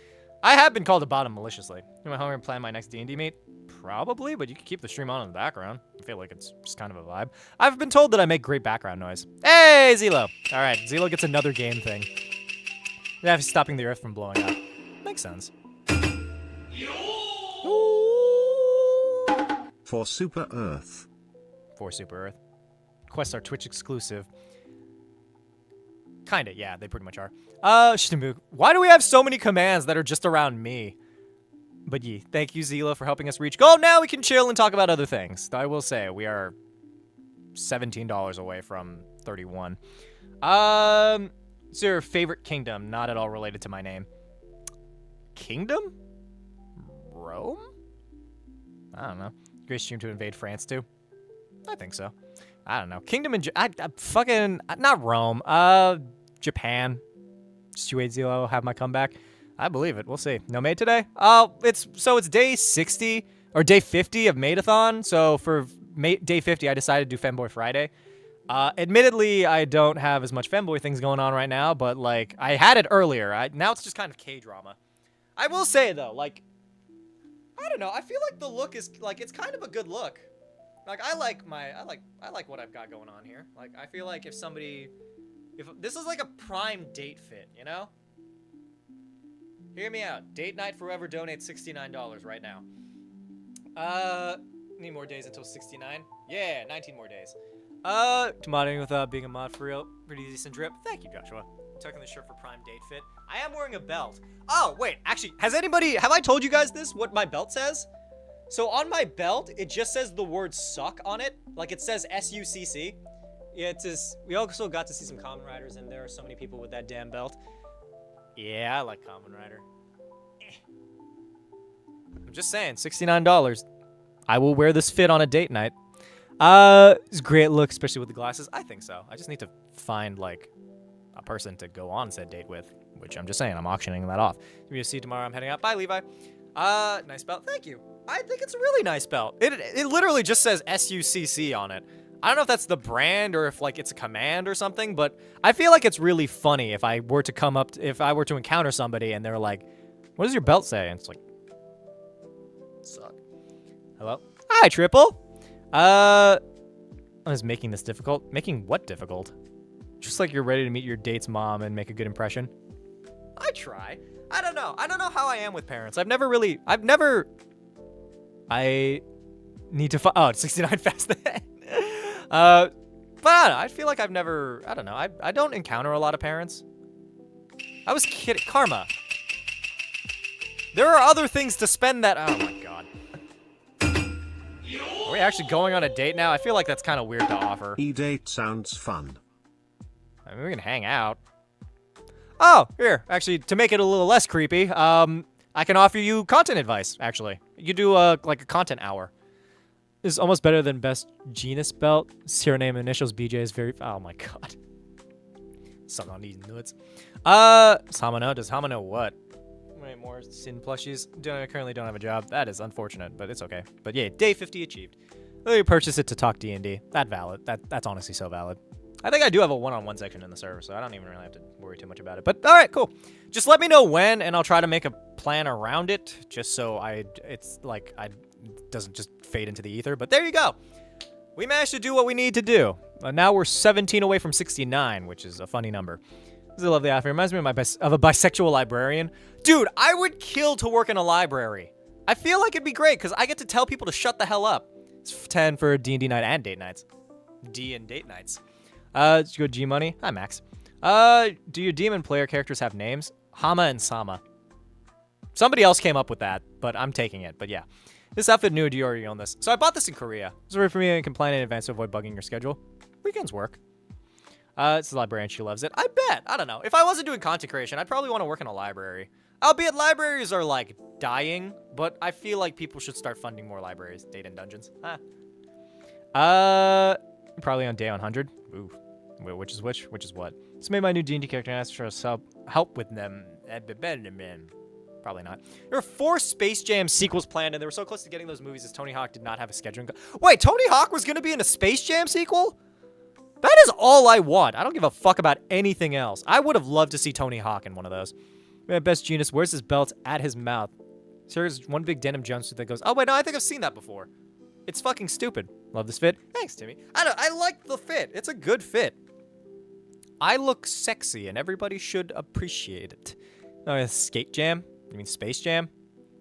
I have been called a bottom maliciously. Am I hungry and plan my next D&D meet? Probably, but you can keep the stream on in the background. I feel like it's just kind of a vibe. I've been told that I make great background noise. Hey, Zelo. All right, Zelo gets another game thing. Yeah, he's stopping the earth from blowing up. Makes sense. For Super Earth. For Super Earth. Quests are Twitch exclusive. Kinda, yeah, they pretty much are. Why do we have so many commands that are just around me? But yeah, thank you, Zelo, for helping us reach goal. Now we can chill and talk about other things. I will say, we are $17 away from 31. It's your favorite kingdom, not at all related to my name. Kingdom? Rome? I don't know. Great stream to invade France, too? I think so. I don't know. Kingdom and fucking not Rome. Japan. Stuade Zelo have my comeback. I believe it. We'll see. No maid today? It's day 60 or day 50 of maid-o-thon. So for day 50, I decided to do Femboy Friday. Admittedly, I don't have as much femboy things going on right now, but like I had it earlier. Now it's just kind of K-drama. I will say though, like I don't know. I feel like the look is like it's kind of a good look. Like I like what I've got going on here. Like I feel like if this is like a prime date fit, you know? Hear me out. Date night for whoever donates $69 right now. Need more days until 69. Yeah, 19 more days. To modding without being a mod for real. Pretty decent drip. Thank you, Joshua. tucking the shirt for prime date fit. I am wearing a belt. Oh, wait, actually, have I told you guys this, what my belt says? So on my belt, it just says the word suck on it. Like it says S-U-C-C. Yeah, we also got to see some Kamen Riders, and there are so many people with that damn belt. Yeah, I like Kamen Rider. I'm just saying, $69. I will wear this fit on a date night. It's a great look, especially with the glasses. I think so. I just need to find, like, a person to go on said date with, which I'm just saying, I'm auctioning that off. Give me a see tomorrow. I'm heading out. Bye, Levi. Nice belt. Thank you. I think it's a really nice belt. It literally just says S-U-C-C on it. I don't know if that's the brand or if, like, it's a command or something, but I feel like it's really funny if I were to encounter somebody and they're like, what does your belt say? And it's like, suck. Hello? Hi, Triple. I was making this difficult. Making what difficult? Just like you're ready to meet your date's mom and make a good impression. I try. I don't know. I don't know how I am with parents. I need to oh, it's 69 fast. But I don't know. I feel like I don't know. I don't encounter a lot of parents. I was kidding. Karma. There are other things to spend that. Oh my god. Are we actually going on a date now? I feel like that's kind of weird to offer. E-date sounds fun. I mean, we can hang out. Oh, here. Actually, to make it a little less creepy, I can offer you content advice, actually. You do, like a content hour. This is almost better than best genus belt. Serial name initials BJ is very... Oh my god. Suck on these nuts. Does Hama know? Does Hama know what? Wait, more sin plushies? I currently don't have a job. That is unfortunate, but it's okay. But yeah, day 50 achieved. Let me purchase it to talk D&D. That's valid. That's honestly so valid. I think I do have a one-on-one section in the server, so I don't even really have to worry too much about it. But all right, cool. Just let me know when, and I'll try to make a plan around it, just so it doesn't just fade into the ether. But there you go. We managed to do what we need to do. Now we're 17 away from 69, which is a funny number. This is a lovely outfit. Reminds me of a bisexual librarian. Dude, I would kill to work in a library. I feel like it'd be great, because I get to tell people to shut the hell up. It's 10 for D&D night and date nights. D and date nights. Did you go G-Money? Hi, Max. Do your demon player characters have names? Hama and Sama. Somebody else came up with that, but I'm taking it. But yeah. This outfit new, do you already own this? So I bought this in Korea. Sorry for me and can plan in advance to avoid bugging your schedule. Weekends work. It's a librarian. She loves it. I bet. I don't know. If I wasn't doing content creation, I'd probably want to work in a library. Albeit libraries are, like, dying, but I feel like people should start funding more libraries. Data and dungeons. Probably on day 100. Ooh. Wait, which is which? Which is what? This made my new D&D character and asked for us help with them. Probably not. There were 4 Space Jam sequels planned, and they were so close to getting those movies as Tony Hawk did not have a schedule. Wait, Tony Hawk was going to be in a Space Jam sequel? That is all I want. I don't give a fuck about anything else. I would have loved to see Tony Hawk in one of those. Best Genius, where's his belt? At his mouth. So there's one big denim jumpsuit that goes, oh wait, no, I think I've seen that before. It's fucking stupid. Love this fit. Thanks, Timmy. I like the fit. It's a good fit. I look sexy, and everybody should appreciate it. Oh, Skate Jam? You mean Space Jam?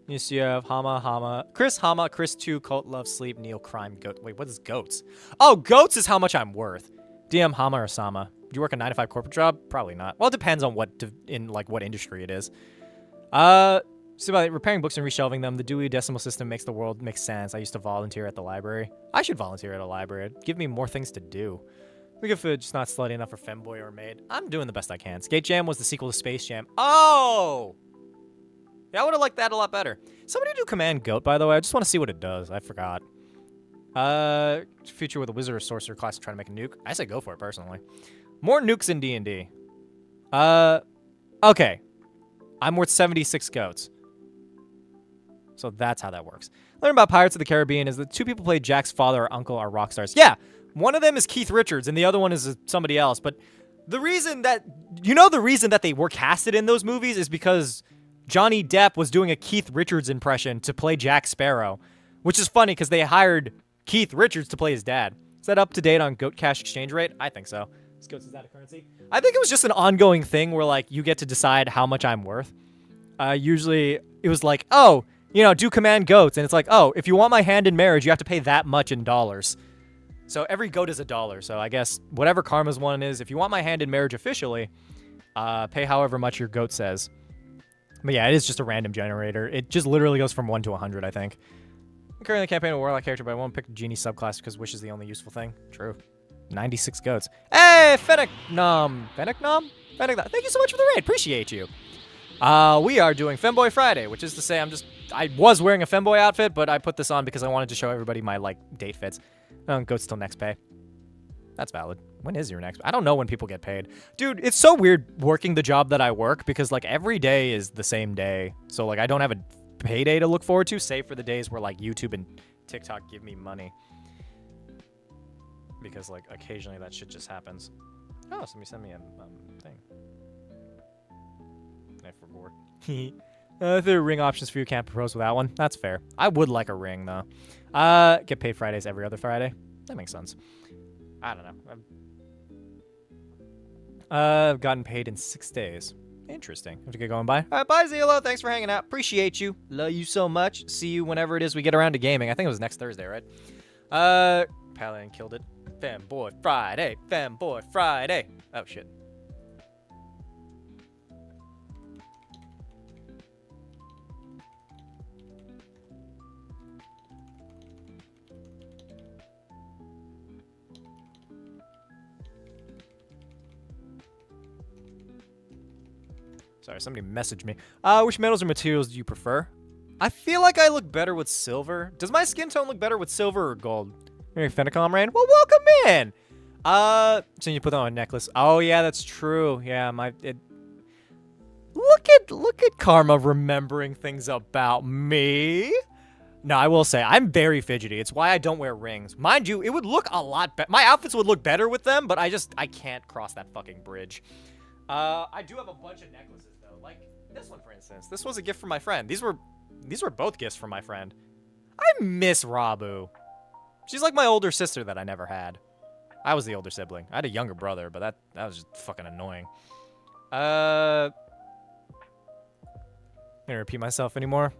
You see, Hama, Chris, 2, Cult, Love, Sleep, Neil, Crime, Goat. Wait, what is Goats? Oh, Goats is how much I'm worth. DM, Hama, or Sama. Do you work a 9-to-5 corporate job? Probably not. Well, it depends on what industry it is. So about repairing books and reshelving them, the Dewey Decimal System makes the world make sense. I used to volunteer at the library. I should volunteer at a library. It'd give me more things to do. Look if it's just not slutty enough for femboy or maid. I'm doing the best I can. Skate Jam was the sequel to Space Jam. Oh! Yeah, I would have liked that a lot better. Somebody do Command Goat, by the way. I just want to see what it does. I forgot. Future with a wizard or sorcerer class to try to make a nuke. I say go for it, personally. More nukes in D&D. Okay. I'm worth 76 goats. So that's how that works. Learn about Pirates of the Caribbean is the 2 people play Jack's father or uncle are rock stars. Yeah, one of them is Keith Richards and the other one is somebody else. But the reason that they were casted in those movies is because Johnny Depp was doing a Keith Richards impression to play Jack Sparrow, which is funny because they hired Keith Richards to play his dad. Is that up to date on Goat Cash exchange rate? I think so. Goats, is that a currency? I think it was just an ongoing thing where, like, you get to decide how much I'm worth. Usually it was like, oh, do Command Goats. And it's like, oh, if you want my hand in marriage, you have to pay that much in dollars. So every goat is $1. So I guess whatever Karma's one is, if you want my hand in marriage officially, Pay however much your goat says. But yeah, it is just a random generator. It just literally goes from 1 to 100, I think. I'm currently campaigning a warlock character, but I won't pick a genie subclass because wish is the only useful thing. True. 96 goats. Hey, Fennec Nom. Fennec Nom? Fennec Nom. Thank you so much for the raid. Appreciate you. We are doing Femboy Friday, which is to say I was wearing a Femboy outfit, but I put this on because I wanted to show everybody my, like, date fits. Goats till next pay. That's valid. When is your next? I don't know when people get paid. Dude, it's so weird working the job that I work because, like, every day is the same day. So, like, I don't have a payday to look forward to, save for the days where, like, YouTube and TikTok give me money. Because, like, occasionally that shit just happens. Oh, somebody sent me a thing. I forgot. If there are ring options for you, can't propose with that one. That's fair. I would like a ring, though. Get paid Fridays every other Friday. That makes sense. I don't know. I've gotten paid in 6 days. Interesting. Have to get going. Bye. All right, bye, Zelo. Thanks for hanging out. Appreciate you. Love you so much. See you whenever it is we get around to gaming. I think it was next Thursday, right? Paladin killed it. Femboy Friday. Femboy Friday. Oh, shit. Sorry, somebody messaged me. Which metals or materials do you prefer? I feel like I look better with silver. Does my skin tone look better with silver or gold? Hey, Fenacom Rain. Well, welcome in. So you put that on a necklace. Oh yeah, that's true. Yeah, look at Karma remembering things about me. No, I will say I'm very fidgety. It's why I don't wear rings. Mind you, it would look a lot better. My outfits would look better with them, but I can't cross that fucking bridge. I do have a bunch of necklaces though. Like this one, for instance. This was a gift from my friend. These were both gifts from my friend. I miss Rabu. She's like my older sister that I never had. I was the older sibling. I had a younger brother, but that was just fucking annoying. I'm gonna repeat myself anymore.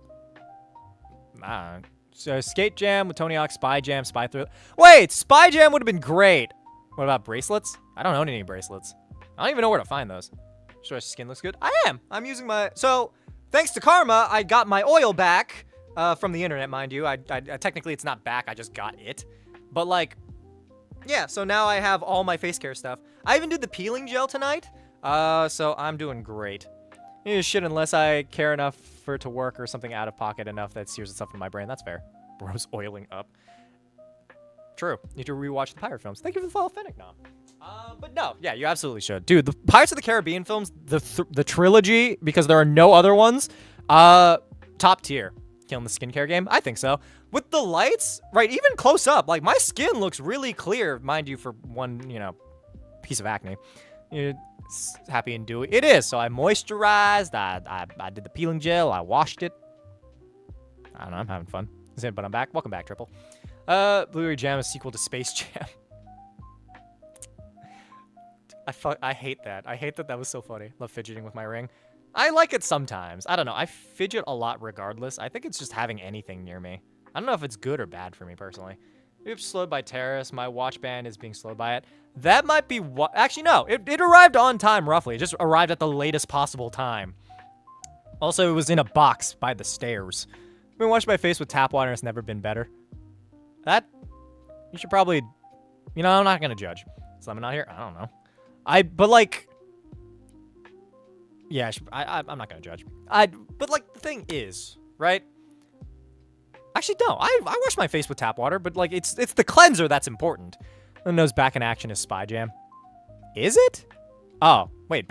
Nah. So Skate Jam with Tony Hawk, Spy Jam, Spy Thrill. Wait, Spy Jam would have been great. What about bracelets? I don't own any bracelets. I don't even know where to find those. Sure, skin looks good. I am. I'm using my... So, thanks to Karma, I got my oil back from the internet, mind you. I technically, it's not back. I just got it. But, like... Yeah, so now I have all my face care stuff. I even did the peeling gel tonight. So I'm doing great. You shit unless I care enough for it to work or something out of pocket enough that sears itself in my brain. That's fair. Bro's oiling up. True. Need to rewatch the pirate films. Thank you for the follow, Fennec now. But no, yeah, you absolutely should. Dude, the Pirates of the Caribbean films, the trilogy, because there are no other ones, top tier. Killing the skincare game? I think so. With the lights, right, even close up, like, my skin looks really clear, mind you, for one, you know, piece of acne. It's happy and dewy. It is, so I moisturized, I did the peeling gel, I washed it. I don't know, I'm having fun. But I'm back. Welcome back, Triple. Blu-ray Jam is sequel to Space Jam. I hate that. I hate that that was so funny. Love fidgeting with my ring. I like it sometimes. I don't know. I fidget a lot regardless. I think it's just having anything near me. I don't know if it's good or bad for me personally. Oops, slowed by Terrace. My watch band is being slowed by it. That might be what... Actually, no. It arrived on time, roughly. It just arrived at the latest possible time. Also, it was in a box by the stairs. I've been washing my face with tap water and it's never been better. That... You should probably... You know, I'm not going to judge. Is Lemon not here? I don't know. But like... Yeah, I'm not gonna judge. But like, the thing is, right? Actually, no, I wash my face with tap water, but like, it's the cleanser that's important. And those back in action is Spy Jam. Is it? Oh, wait,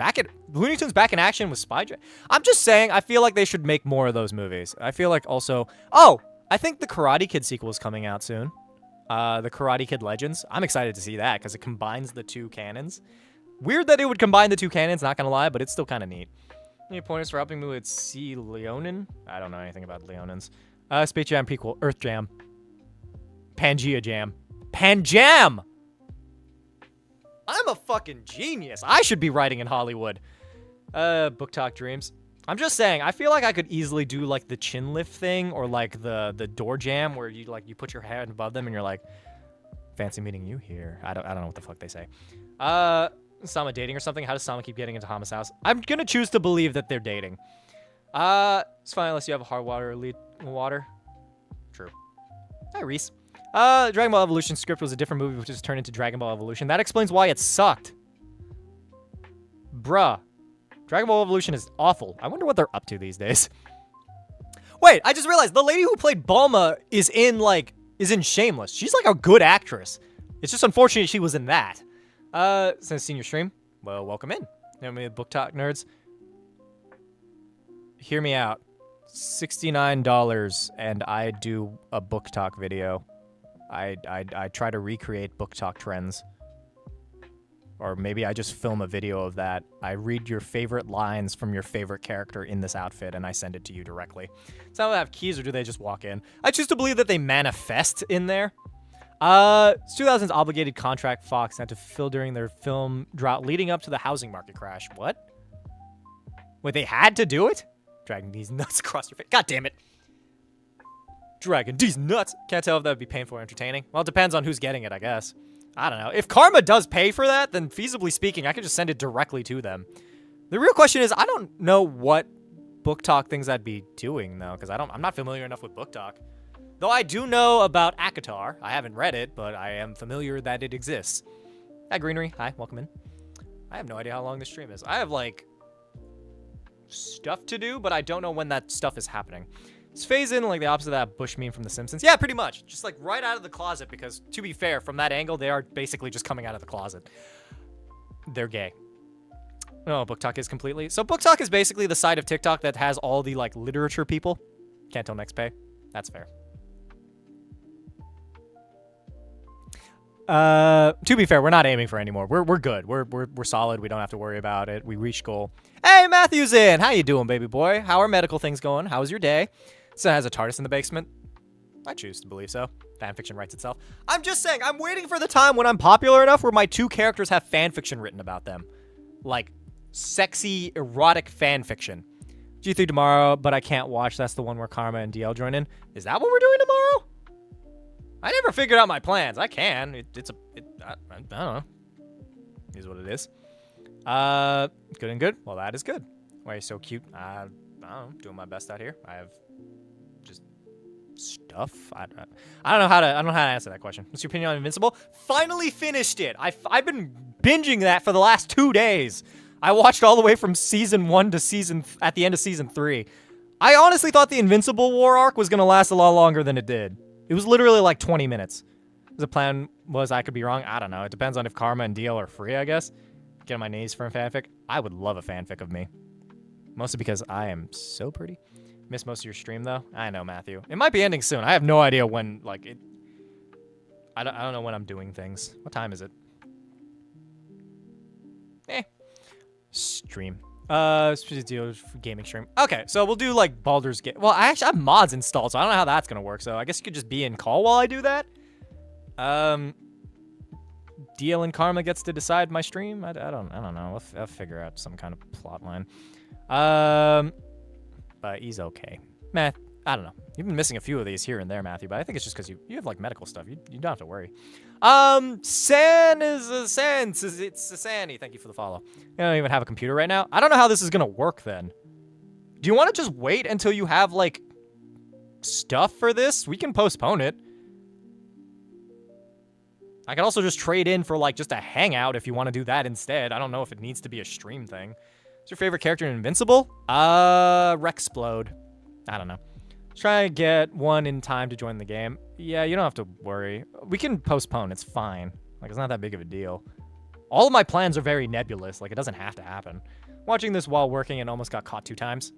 Looney Tunes Back in Action was Spy Jam? I'm just saying, I feel like they should make more of those movies. I feel like also, I think the Karate Kid sequel is coming out soon. The Karate Kid Legends. I'm excited to see that, because it combines the two canons. Weird that it would combine the two canons, not gonna lie, but it's still kind of neat. Any pointers for helping me with C. Leonin? I don't know anything about Leonins. Space Jam prequel, Earth Jam. Pangea Jam. Panjam! I'm a fucking genius. I should be writing in Hollywood. Book Talk Dreams. I'm just saying, I feel like I could easily do like the chin lift thing, or like the door jam where you put your hand above them and you're like, fancy meeting you here. I don't know what the fuck they say. Sama dating or something? How does Sama keep getting into Hama's house? I'm gonna choose to believe that they're dating. It's fine unless you have a hard water elite water. True. Hi, Reese. Dragon Ball Evolution script was a different movie which was turned into Dragon Ball Evolution. That explains why it sucked. Bruh. Dragon Ball Evolution is awful. I wonder what they're up to these days. Wait, I just realized the lady who played Bulma is in Shameless. She's like a good actress. It's just unfortunate she was in that. Since senior stream, well, welcome in. You know me, book talk nerds. Hear me out. $69 and I do a book talk video. I try to recreate book talk trends. Or maybe I just film a video of that. I read your favorite lines from your favorite character in this outfit and I send it to you directly. So do they have keys or do they just walk in? I choose to believe that they manifest in there. It's 2000's obligated contract Fox had to fulfill during their film drought leading up to the housing market crash. What? Wait, they had to do it? Dragging these nuts across your face. God damn it. Dragging these nuts. Can't tell if that would be painful or entertaining. Well, it depends on who's getting it, I guess. I don't know. If Karma does pay for that, then feasibly speaking, I could just send it directly to them. The real question is, I don't know what book talk things I'd be doing, though, because I'm not familiar enough with book talk. Though I do know about Akatar. I haven't read it, but I am familiar that it exists. Hi, Greenery. Hi, welcome in. I have no idea how long this stream is. I have, like, stuff to do, but I don't know when that stuff is happening. It's phase in like the opposite of that Bush meme from The Simpsons. Yeah, pretty much. Just like right out of the closet because, to be fair, from that angle, they are basically just coming out of the closet. They're gay. No, Book Talk is completely. So Book Talk is basically the side of TikTok that has all the like literature people. Can't tell next pay. That's fair. To be fair, we're not aiming for any more. We're good. We're solid. We don't have to worry about it. We reached goal. Hey, Matthew's in. How you doing, baby boy? How are medical things going? How was your day? So it has a TARDIS in the basement. I choose to believe so. Fanfiction writes itself. I'm just saying, I'm waiting for the time when I'm popular enough where my two characters have fanfiction written about them. Like, sexy, erotic fanfiction. G3 tomorrow, but I can't watch. That's the one where Karma and DL join in. Is that what we're doing tomorrow? I never figured out my plans. I can. I don't know. Is what it is. Good and good. Well, that is good. Why are you so cute? I don't know. Doing my best out here. I have just stuff. I don't know how to answer that question. What's your opinion on Invincible? Finally finished it. I've been binging that for the last 2 days. I watched all the way from season 1 to at the end of season 3. I honestly thought the Invincible War arc was gonna last a lot longer than it did. It was literally like 20 minutes. The plan was I could be wrong. I don't know. It depends on if Karma and DL are free, I guess. Get on my knees for a fanfic. I would love a fanfic of me. Mostly because I am so pretty. Missed most of your stream, though. I know, Matthew. It might be ending soon. I have no idea when, like, it... I don't know when I'm doing things. What time is it? Stream. Gaming stream. Okay, so we'll do like Baldur's Gate. Well, I actually have mods installed, so I don't know how that's gonna work. So I guess you could just be in call while I do that. DL and Karma gets to decide my stream. I don't know. I'll figure out some kind of plot line. But he's okay. Matt, I don't know. You've been missing a few of these here and there, Matthew, but I think it's just because you have like medical stuff. You don't have to worry. San is a sense. It's a Sandy. Thank you for the follow. I don't even have a computer right now. I don't know how this is gonna work then. Do you want to just wait until you have like stuff for this? We can postpone it. I can also just trade in for like just a hangout if you want to do that instead. I don't know if it needs to be a stream thing. What's your favorite character in Invincible? Rexplode. I don't know. Try to get one in time to join the game. Yeah, you don't have to worry. We can postpone. It's fine. Like, it's not that big of a deal. All of my plans are very nebulous. Like, it doesn't have to happen. Watching this while working and almost got caught 2 times.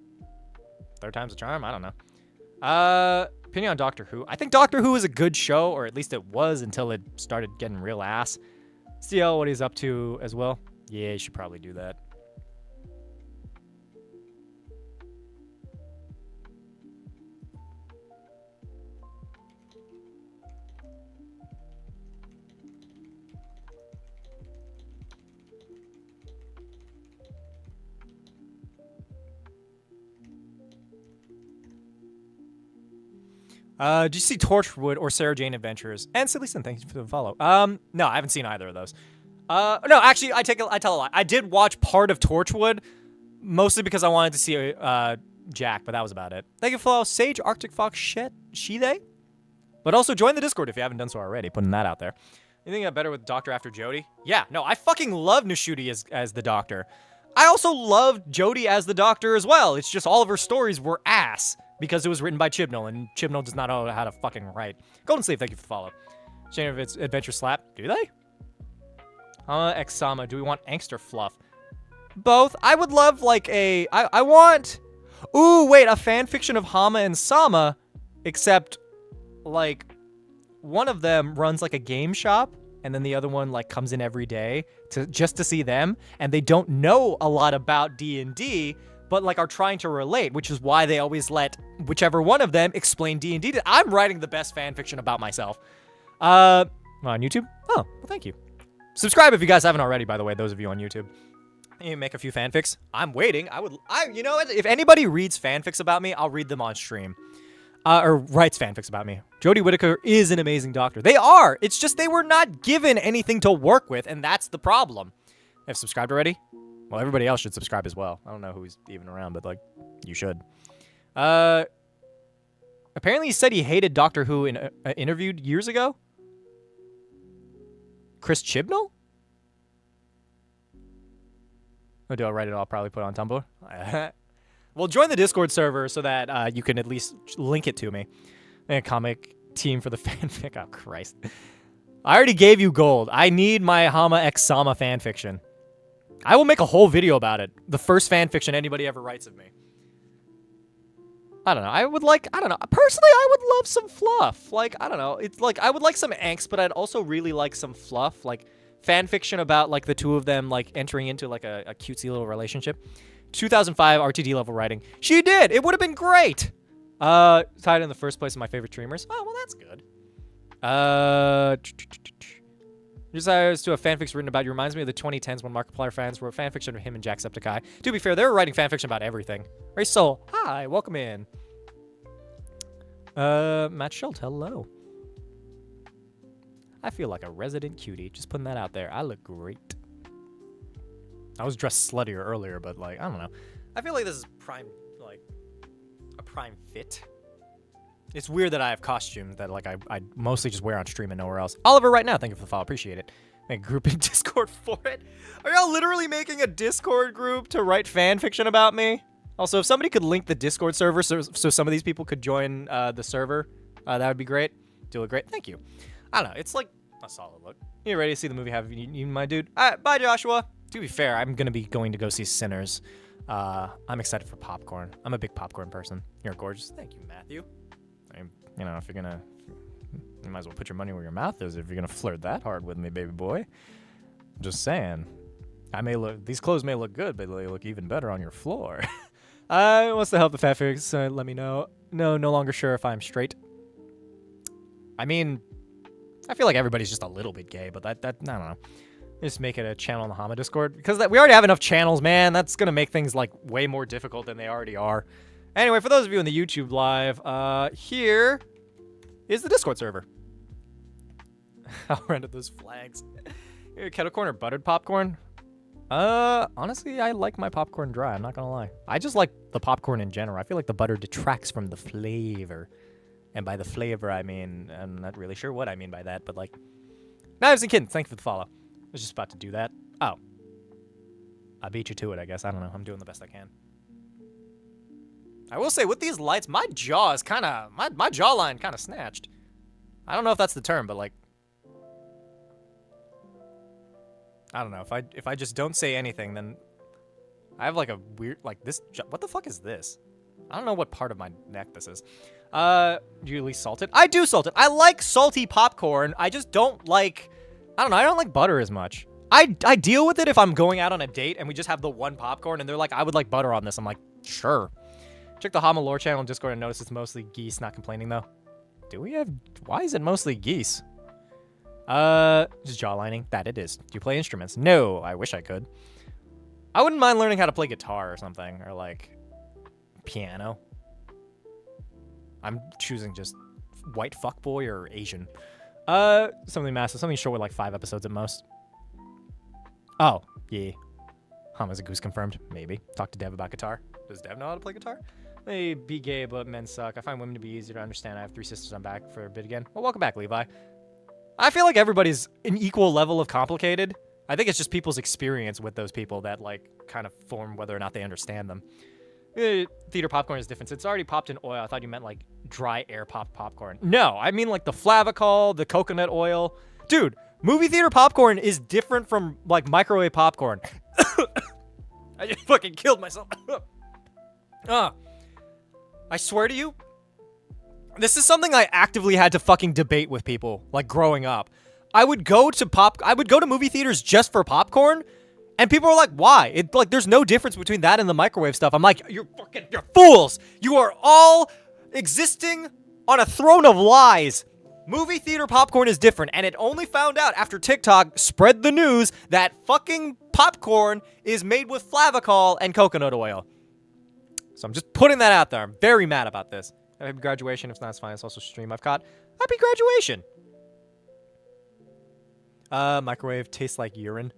3rd time's a charm? I don't know. Opinion on Doctor Who. I think Doctor Who is a good show, or at least it was until it started getting real ass. CL, what he's up to as well. Yeah, you should probably do that. Did you see Torchwood or Sarah Jane Adventures? And Sillyson, thank you for the follow. No, I haven't seen either of those. No, actually, I tell a lie. I did watch part of Torchwood, mostly because I wanted to see Jack, but that was about it. Thank you for follow Sage, Arctic Fox, Shide. But also join the Discord if you haven't done so already. Putting that out there. You think I better with Doctor after Jodie? Yeah, no, I fucking love Nishudi as the Doctor. I also loved Jodie as the Doctor as well. It's just all of her stories were ass because it was written by Chibnall, and Chibnall does not know how to fucking write. Golden Sleeve, thank you for the follow. Shane of its Adventure Slap. Do they? Sama, do we want angst or fluff? Both. I would love like I want... Ooh, wait, a fan fiction of Hama and Sama, except like one of them runs like a game shop and then the other one like comes in every day just to see them, and they don't know a lot about D&D, but like are trying to relate, which is why they always let whichever one of them explain D&D. I'm writing the best fan fiction about myself. On YouTube? Oh, well, thank you. Subscribe if you guys haven't already, by the way, those of you on YouTube. You make a few fanfics. I'm waiting. You know what? If anybody reads fanfics about me, I'll read them on stream. Or writes fanfics about me. Jodie Whittaker is an amazing doctor. They are. It's just they were not given anything to work with, and that's the problem. Have subscribed already? Well, everybody else should subscribe as well. I don't know who's even around, but like, you should. Apparently he said he hated Doctor Who in interviewed years ago. Chris Chibnall? Oh, do I write it all? I'll probably put it on Tumblr. Well, join the Discord server so that you can at least link it to me. And a comic team for the fanfic. Oh, Christ. I already gave you gold. I need my Hama X Sama fanfiction. I will make a whole video about it. The first fanfiction anybody ever writes of me. I don't know. I don't know. Personally, I would love some fluff. Like, I don't know. It's like, I would like some angst, but I'd also really like some fluff. Like, fan fiction about, like, the two of them, like, entering into, like, a cutesy little relationship. 2005 RTD level writing. She did! It would have been great! Tied in the first place of my favorite streamers. Oh, well, that's good. Desires to have fanfics written about you reminds me of the 2010s when Markiplier fans wrote fanfiction of him and Jacksepticeye. To be fair, they were writing fanfiction about everything. Ray Soul, hi, welcome in. Matt Schultz, hello. I feel like a resident cutie. Just putting that out there. I look great. I was dressed sluttier earlier, but like, I don't know. I feel like this is prime, like, a prime fit. It's weird that I have costumes that like I mostly just wear on stream and nowhere else. Oliver, right now, thank you for the follow. Appreciate it. Make a group in Discord for it. Are y'all literally making a Discord group to write fan fiction about me? Also, if somebody could link the Discord server so some of these people could join the server, that would be great. Do look great. Thank you. I don't know. It's like a solid look. You ready to see the movie? Have you, my dude? All right, bye, Joshua. To be fair, I'm going to be going to go see Sinners. I'm excited for popcorn. I'm a big popcorn person. You're gorgeous. Thank you, Matthew. You know, if you're gonna, you might as well put your money where your mouth is if you're gonna flirt that hard with me, baby boy. Just saying. These clothes may look good, but they look even better on your floor. Wants to help the fanfics, let me know. No longer sure if I'm straight. I mean, I feel like everybody's just a little bit gay, but that I don't know. Just make it a channel on the Hama Discord. Because we already have enough channels, man. That's gonna make things, like, way more difficult than they already are. Anyway, for those of you in the YouTube live, here is the Discord server. How random those flags. Here, kettle corn or buttered popcorn? Honestly, I like my popcorn dry. I'm not gonna lie. I just like the popcorn in general. I feel like the butter detracts from the flavor. And by the flavor, I mean, I'm not really sure what I mean by that, but like... Knives and Kittens, thank you for the follow. I was just about to do that. Oh. I beat you to it, I guess. I don't know. I'm doing the best I can. I will say, with these lights, my jaw is kind of... My jawline kind of snatched. I don't know if that's the term, but, like... I don't know. If I just don't say anything, then... I have, like, a weird... Like, this... What the fuck is this? I don't know what part of my neck this is. Do you at least salt it? I do salt it. I like salty popcorn. I just don't like... I don't know. I don't like butter as much. I deal with it if I'm going out on a date and we just have the one popcorn, and they're like, I would like butter on this. I'm like, sure. Check the Hama lore channel on Discord and notice it's mostly geese. Not complaining, though. Do we have... Why is it mostly geese? Just jawlining. That it is. Do you play instruments? No, I wish I could. I wouldn't mind learning how to play guitar or something. Or, like, piano. I'm choosing just white fuckboy or Asian. Something massive. Something short with, like, 5 episodes at most. Oh, yeah. HamaSamaKun confirmed. Maybe. Talk to Dev about guitar. Does Dev know how to play guitar? They be gay, but men suck. I find women to be easier to understand. I have 3 sisters. I'm back for a bit again. Well, welcome back, Levi. I feel like everybody's an equal level of complicated. I think it's just people's experience with those people that, like, kind of form whether or not they understand them. Theater popcorn is different. It's already popped in oil. I thought you meant, like, dry air popped popcorn. No, I mean, like, the flavacol, the coconut oil. Dude, movie theater popcorn is different from, like, microwave popcorn. I just fucking killed myself. I swear to you, this is something I actively had to fucking debate with people, like, growing up. I would go to movie theaters just for popcorn, and people were like, why? There's no difference between that and the microwave stuff. I'm like, you're fools! You are all existing on a throne of lies. Movie theater popcorn is different, and it only found out after TikTok spread the news that fucking popcorn is made with flavacol and coconut oil. So I'm just putting that out there. I'm very mad about this. Happy graduation. If not, it's fine. It's also stream I've caught. Happy graduation. Microwave tastes like urine.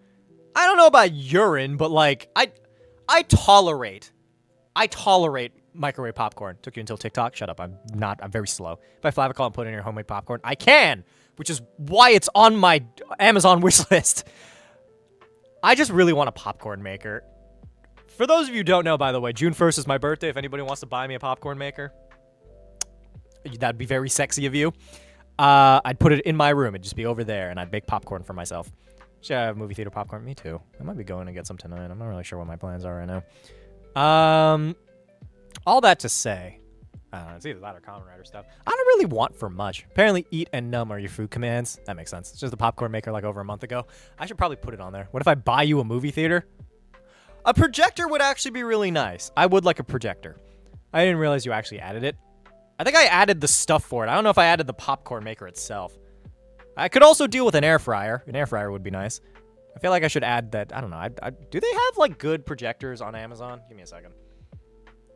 I don't know about urine, but like I tolerate microwave popcorn. Took you until TikTok. Shut up. I'm very slow. If I flavacol and put it in your homemade popcorn, I can, which is why it's on my Amazon wish list. I just really want a popcorn maker. For those of you who don't know, by the way, June 1st is my birthday. If anybody wants to buy me a popcorn maker, that'd be very sexy of you. I'd put it in my room. It'd just be over there, and I'd make popcorn for myself. Should I have movie theater popcorn? Me too. I might be going to get some tonight. I'm not really sure what my plans are right now. All that to say, I don't know, it's either that or Kamen Rider stuff. I don't really want for much. Apparently, eat and numb are your food commands. That makes sense. It's just the popcorn maker like over a month ago. I should probably put it on there. What if I buy you a movie theater? A projector would actually be really nice. I would like a projector. I didn't realize you actually added it. I think I added the stuff for it. I don't know if I added the popcorn maker itself. I could also deal with an air fryer. An air fryer would be nice. I feel like I should add that. I don't know. Do they have, like, good projectors on Amazon? Give me a second.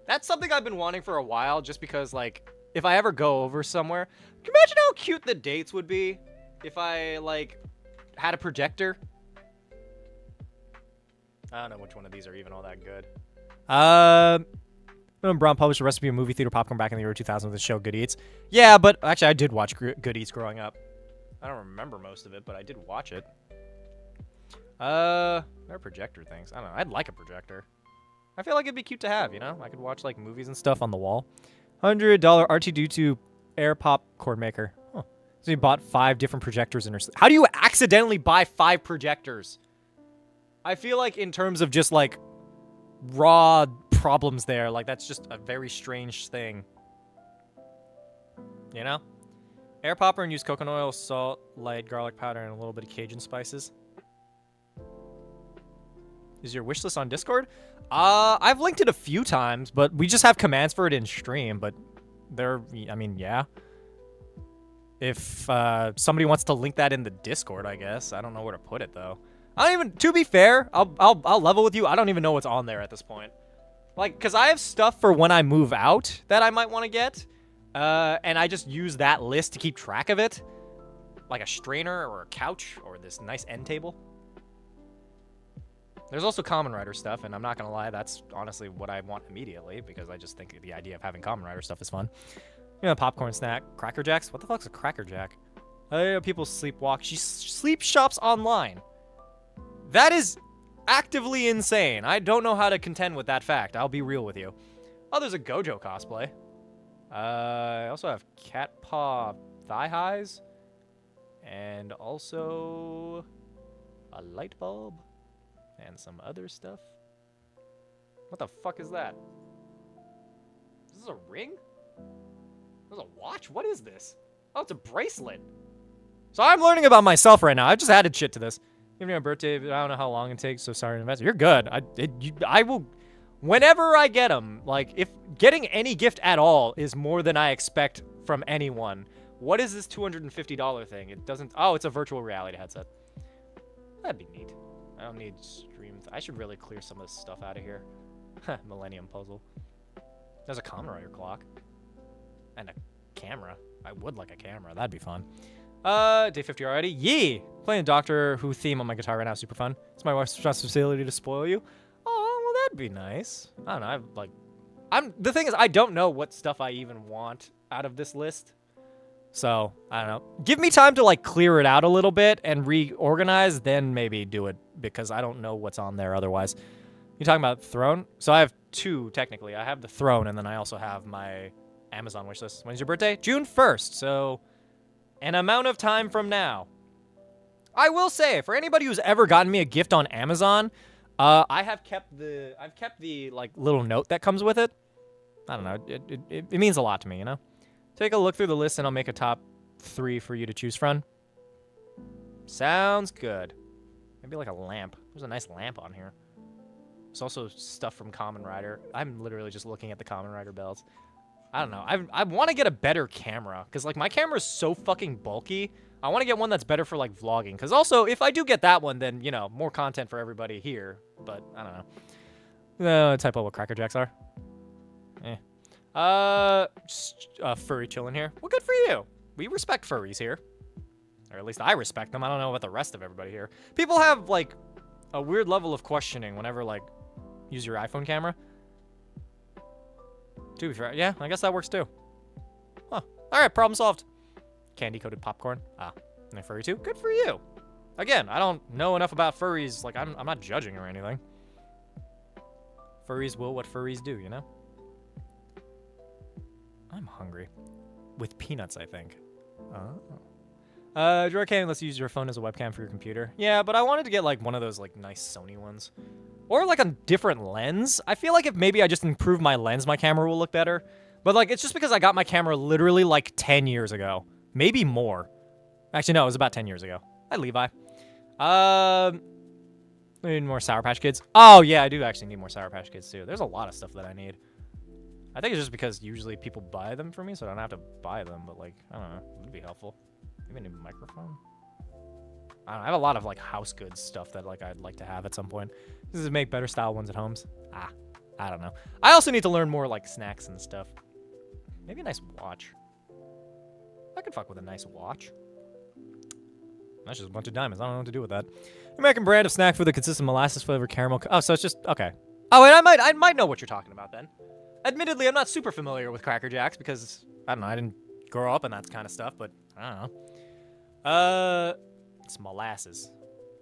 That's something I've been wanting for a while just because, like, if I ever go over somewhere, can you imagine how cute the dates would be if I, like, had a projector? I don't know which one of these are even all that good. Braun published a recipe of movie theater popcorn back in the early 2000s with the show Good Eats. Yeah, but actually I did watch Good Eats growing up. I don't remember most of it, but I did watch it. There are projector things. I don't know. I'd like a projector. I feel like it'd be cute to have, you know? I could watch, like, movies and stuff on the wall. $100 R2D2 air popcorn maker. Huh. So you bought 5 different projectors in her... How do you accidentally buy 5 projectors? I feel like in terms of just, like, raw problems there, like, that's just a very strange thing. You know? Air popper and use coconut oil, salt, light garlic powder, and a little bit of Cajun spices. Is your wish list on Discord? I've linked it a few times, but we just have commands for it in stream, but I mean, yeah. If somebody wants to link that in the Discord, I guess. I don't know where to put it, though. I don't even, to be fair, I'll level with you. I don't even know what's on there at this point. Like, because I have stuff for when I move out that I might want to get, and I just use that list to keep track of it. Like a strainer or a couch or this nice end table. There's also Kamen Rider stuff, and I'm not going to lie, that's honestly what I want immediately, because I just think the idea of having Kamen Rider stuff is fun. You know, popcorn snack. Cracker Jacks? What the fuck's a Cracker Jack? People sleepwalk. She sleep shops online. That is actively insane. I don't know how to contend with that fact. I'll be real with you. Oh, there's a Gojo cosplay. I also have cat paw thigh highs. And also a light bulb. And some other stuff. What the fuck is that? Is this a ring? This is a watch? What is this? Oh, it's a bracelet. So I'm learning about myself right now. I just added shit to this. Give me a birthday. I don't know how long it takes, so sorry in advance. You're good. I will... Whenever I get them, like, if getting any gift at all is more than I expect from anyone, what is this $250 thing? It doesn't... Oh, it's a virtual reality headset. That'd be neat. I don't need stream... I should really clear some of this stuff out of here. Millennium Puzzle. There's a Kamen Rider clock. And a camera. I would like a camera. That'd be fun. Day 50 already. Yee! Playing Doctor Who theme on my guitar right now. Super fun. It's my wife's responsibility to spoil you. Oh, well, that'd be nice. I don't know. The thing is, I don't know what stuff I even want out of this list. So, I don't know. Give me time to, like, clear it out a little bit and reorganize, then maybe do it, because I don't know what's on there otherwise. You talking about Throne? So I have two, technically. I have the Throne, and then I also have my Amazon wishlist. When's your birthday? June 1st, so an amount of time from now. I will say, for anybody who's ever gotten me a gift on Amazon, I've kept the like little note that comes with it. I don't know. It means a lot to me, you know? Take a look through the list, and I'll make a top 3 for you to choose from. Sounds good. Maybe like a lamp. There's a nice lamp on here. There's also stuff from Kamen Rider. I'm literally just looking at the Kamen Rider belts. I don't know. I want to get a better camera, because like my camera is so fucking bulky. I want to get one that's better for like vlogging, because also if I do get that one, then, you know, more content for everybody here. But I don't know. Type out what Cracker Jacks are. Just furry chilling here. Well, good for you. We respect furries here. Or at least I respect them. I don't know about the rest of everybody here. People have, like, a weird level of questioning whenever, like, use your iPhone camera. To be fair, yeah, I guess that works too. Huh. Alright, problem solved. Candy-coated popcorn. Ah, and a furry too? Good for you. Again, I don't know enough about furries. Like, I'm not judging or anything. Furries will what furries do, you know? I'm hungry. With peanuts, I think. Oh. Drawer cam lets you use your phone as a webcam for your computer. Yeah, but I wanted to get, like, one of those, like, nice Sony ones. Or, like, a different lens. I feel like if maybe I just improve my lens, my camera will look better. But, like, it's just because I got my camera literally, like, 10 years ago. Maybe more. Actually, no, it was about 10 years ago. Hi, Levi. I need more Sour Patch Kids. Oh, yeah, I do actually need more Sour Patch Kids, too. There's a lot of stuff that I need. I think it's just because usually people buy them for me, so I don't have to buy them, but, like, I don't know. It would be helpful. Maybe a new microphone? I don't know. I have a lot of, like, house goods stuff that, like, I'd like to have at some point. This is make better style ones at homes. I don't know. I also need to learn more, like, snacks and stuff. Maybe a nice watch. I could fuck with a nice watch. That's just a bunch of diamonds. I don't know what to do with that. American brand of snack food that consists of molasses flavored caramel. Oh, so it's just okay. Oh, and I might know what you're talking about then. Admittedly, I'm not super familiar with Cracker Jacks because I don't know. I didn't grow up in that kind of stuff, but I don't know. It's molasses.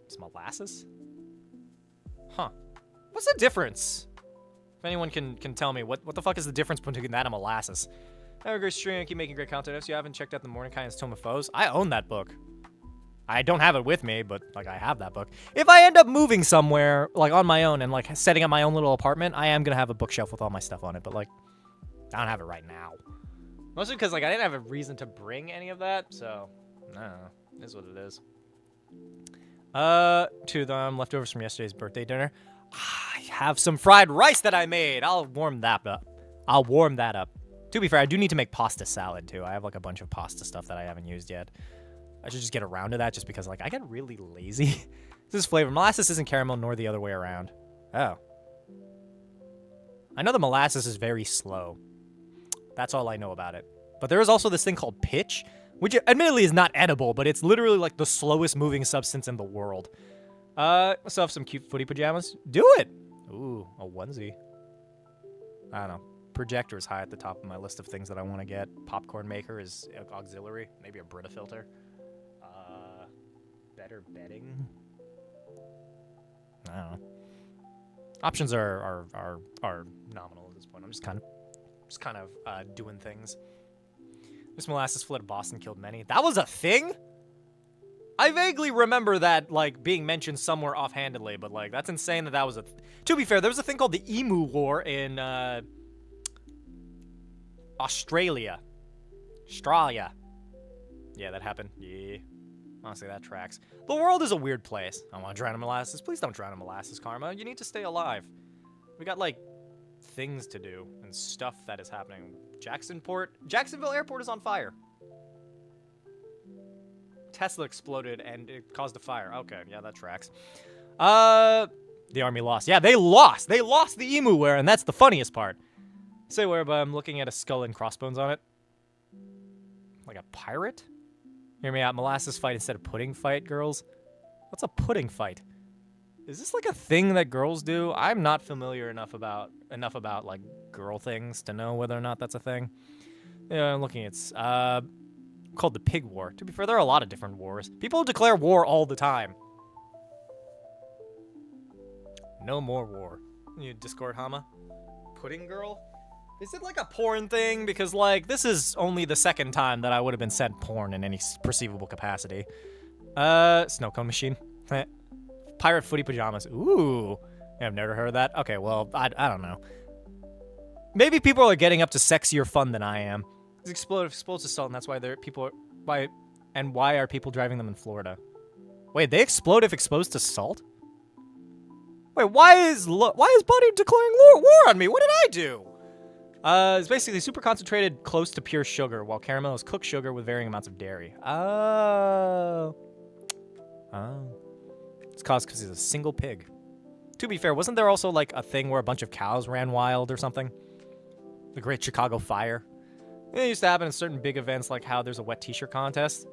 It's molasses? Huh. What's the difference? If anyone can tell me what the fuck is the difference between that and molasses? Have a great stream. Keep making great content. If you haven't checked out the Mordecai's Tome of Foes, I own that book. I don't have it with me, but, like, I have that book. If I end up moving somewhere, like, on my own and, like, setting up my own little apartment, I am going to have a bookshelf with all my stuff on it, but, like, I don't have it right now. Mostly because, like, I didn't have a reason to bring any of that, so, I don't know. It is what it is. Two of them leftovers from yesterday's birthday dinner. I have some fried rice that I made. I'll warm that up. To be fair, I do need to make pasta salad, too. I have, like, a bunch of pasta stuff that I haven't used yet. I should just get around to that just because, like, I get really lazy. This is flavor. Molasses isn't caramel, nor the other way around. Oh. I know the molasses is very slow. That's all I know about it. But there is also this thing called pitch, which admittedly is not edible, but it's literally, like, the slowest moving substance in the world. I still have some cute footy pajamas. Do it! Ooh, a onesie. I don't know. Projector is high at the top of my list of things that I want to get. Popcorn maker is auxiliary. Maybe a Brita filter. Better bedding. I don't know. Options are nominal at this point. I'm just kind of doing things. This molasses flood of Boston killed many. That was a thing? I vaguely remember that, like, being mentioned somewhere offhandedly, but, like, that's insane that was a... To be fair, there was a thing called the Emu War in, Australia. Yeah, that happened. Yeah. Honestly, that tracks. The world is a weird place. I want to drown in molasses. Please don't drown in molasses, Karma. You need to stay alive. We got, like, things to do and stuff that is happening. Jacksonville Airport is on fire. Tesla exploded and it caused a fire. Okay, yeah, that tracks. The army lost. Yeah, they lost. They lost the Emu War, and that's the funniest part. Say where, but I'm looking at a skull and crossbones on it. Like a pirate? Hear me out. Molasses fight instead of pudding fight, girls. What's a pudding fight? Is this like a thing that girls do? I'm not familiar enough about like girl things to know whether or not that's a thing. Yeah, I'm looking. It's called the Pig War. To be fair, there are a lot of different wars. People declare war all the time. No more war. You Discord Hama? Pudding girl? Is it like a porn thing? Because like this is only the second time that I would have been sent porn in any perceivable capacity. Snow cone machine. Pirate footy pajamas. Ooh. I've never heard of that. Okay, well, I don't know. Maybe people are getting up to sexier fun than I am. It's explosive assault, and that's why why are people driving them in Florida? Wait, they explode if exposed to salt? Wait, why is Buddy declaring war on me? What did I do? It's basically super concentrated, close to pure sugar, while caramel is cooked sugar with varying amounts of dairy. Oh. It's caused because he's a single pig. To be fair, wasn't there also like a thing where a bunch of cows ran wild or something? The Great Chicago Fire. It used to happen in certain big events, like how there's a wet t-shirt contest.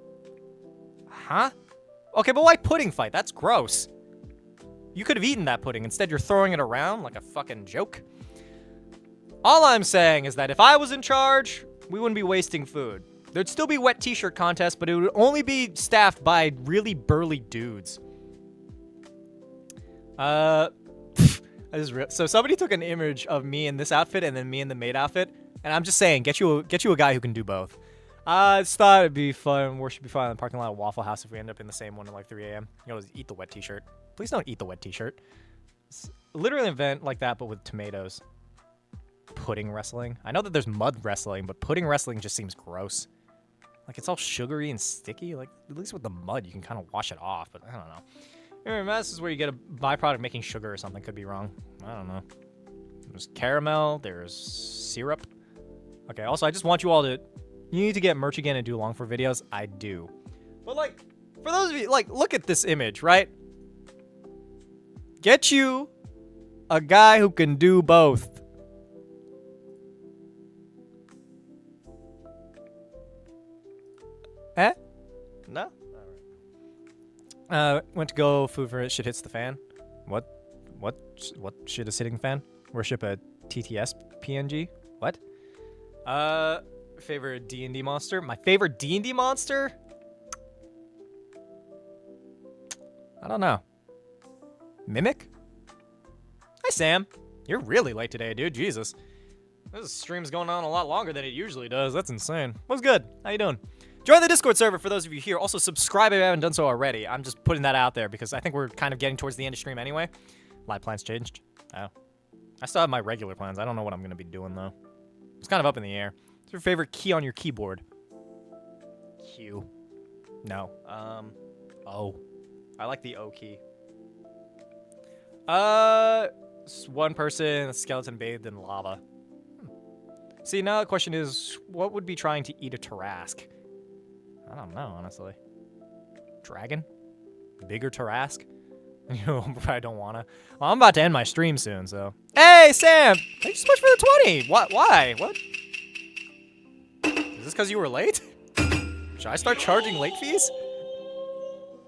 Huh? Okay, but why pudding fight? That's gross. You could have eaten that pudding. Instead, you're throwing it around like a fucking joke. All I'm saying is that if I was in charge, we wouldn't be wasting food. There'd still be wet t-shirt contests, but it would only be staffed by really burly dudes. So somebody took an image of me in this outfit and then me in the maid outfit, and I'm just saying, get you a guy who can do both. I just thought it'd be fun. War should be fun in the parking lot of Waffle House if we end up in the same one at like 3 a.m. You know, eat the wet t-shirt. Please don't eat the wet t-shirt. It's literally an event like that, but with tomatoes. Pudding wrestling. I know that there's mud wrestling, but pudding wrestling just seems gross. Like, it's all sugary and sticky. Like, at least with the mud, you can kind of wash it off, but I don't know. Anyway, this is where you get a byproduct making sugar or something. Could be wrong. I don't know. There's caramel. There's syrup. Okay, also, I just want you all to... You need to get merch again and do long for videos. I do. But, like, for those of you... Like, look at this image, right? Get you a guy who can do both. Eh? No? Alright. Went to go food for it. Shit hits the fan. What shit is hitting the fan? Worship a TTS PNG? What? Favorite D&D monster? My favorite D&D monster? I don't know. Mimic? Hi, Sam. You're really late today, dude. Jesus. This stream's going on a lot longer than it usually does. That's insane. What's good? How you doing? Join the Discord server for those of you here. Also, subscribe if you haven't done so already. I'm just putting that out there because I think we're kind of getting towards the end of stream anyway. Live plans changed. Oh. I still have my regular plans. I don't know what I'm going to be doing, though. It's kind of up in the air. What's your favorite key on your keyboard? Q. No. O. I like the O key. One person, a skeleton bathed in lava. See, now the question is, what would be trying to eat a Tarrasque? I don't know, honestly. Dragon? Bigger Tarrasque? You know, I don't wanna. Well, I'm about to end my stream soon, so. Hey, Sam! Thank you so much for the 20! What? Why? What? Is this because you were late? Should I start charging late fees?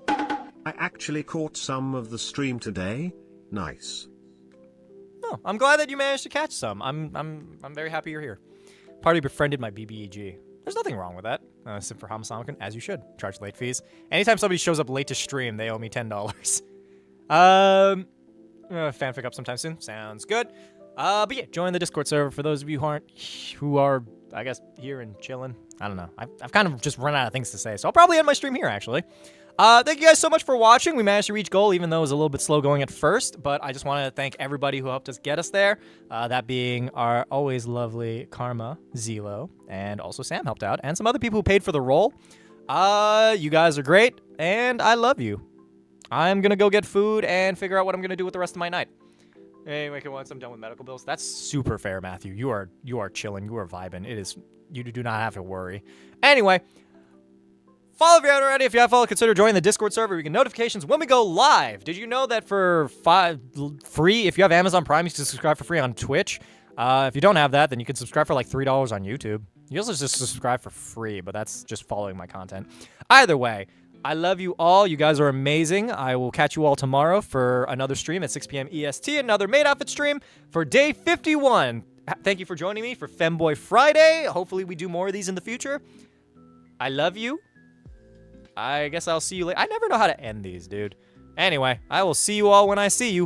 I actually caught some of the stream today. Nice. Oh, I'm glad that you managed to catch some. I'm very happy you're here. Party befriended my BBEG. There's nothing wrong with that. Except for HamaSamaKun, as you should. Charge late fees. Anytime somebody shows up late to stream, they owe me $10. Fanfic up sometime soon. Sounds good. But yeah, join the Discord server for those of you who are, I guess, here and chilling. I don't know. I've kind of just run out of things to say, so I'll probably end my stream here, actually. Thank you guys so much for watching. We managed to reach goal, even though it was a little bit slow going at first, but I just want to thank everybody who helped us get us there. That being our always lovely Karma, Zelo, and also Sam helped out, and some other people who paid for the role. You guys are great, and I love you. I'm going to go get food and figure out what I'm going to do with the rest of my night. Anyway, once I'm done with medical bills, that's super fair, Matthew. You are chilling. You are vibing. It is, you do not have to worry. Anyway, follow if you haven't already. If you have followed, consider joining the Discord server. You get notifications when we go live. Did you know that for free, if you have Amazon Prime, you can subscribe for free on Twitch? If you don't have that, then you can subscribe for like $3 on YouTube. You also just subscribe for free, but that's just following my content. Either way, I love you all. You guys are amazing. I will catch you all tomorrow for another stream at 6 p.m. EST, another Maid Outfit stream for day 51. Thank you for joining me for Femboy Friday. Hopefully we do more of these in the future. I love you. I guess I'll see you later. I never know how to end these, dude. Anyway, I will see you all when I see you.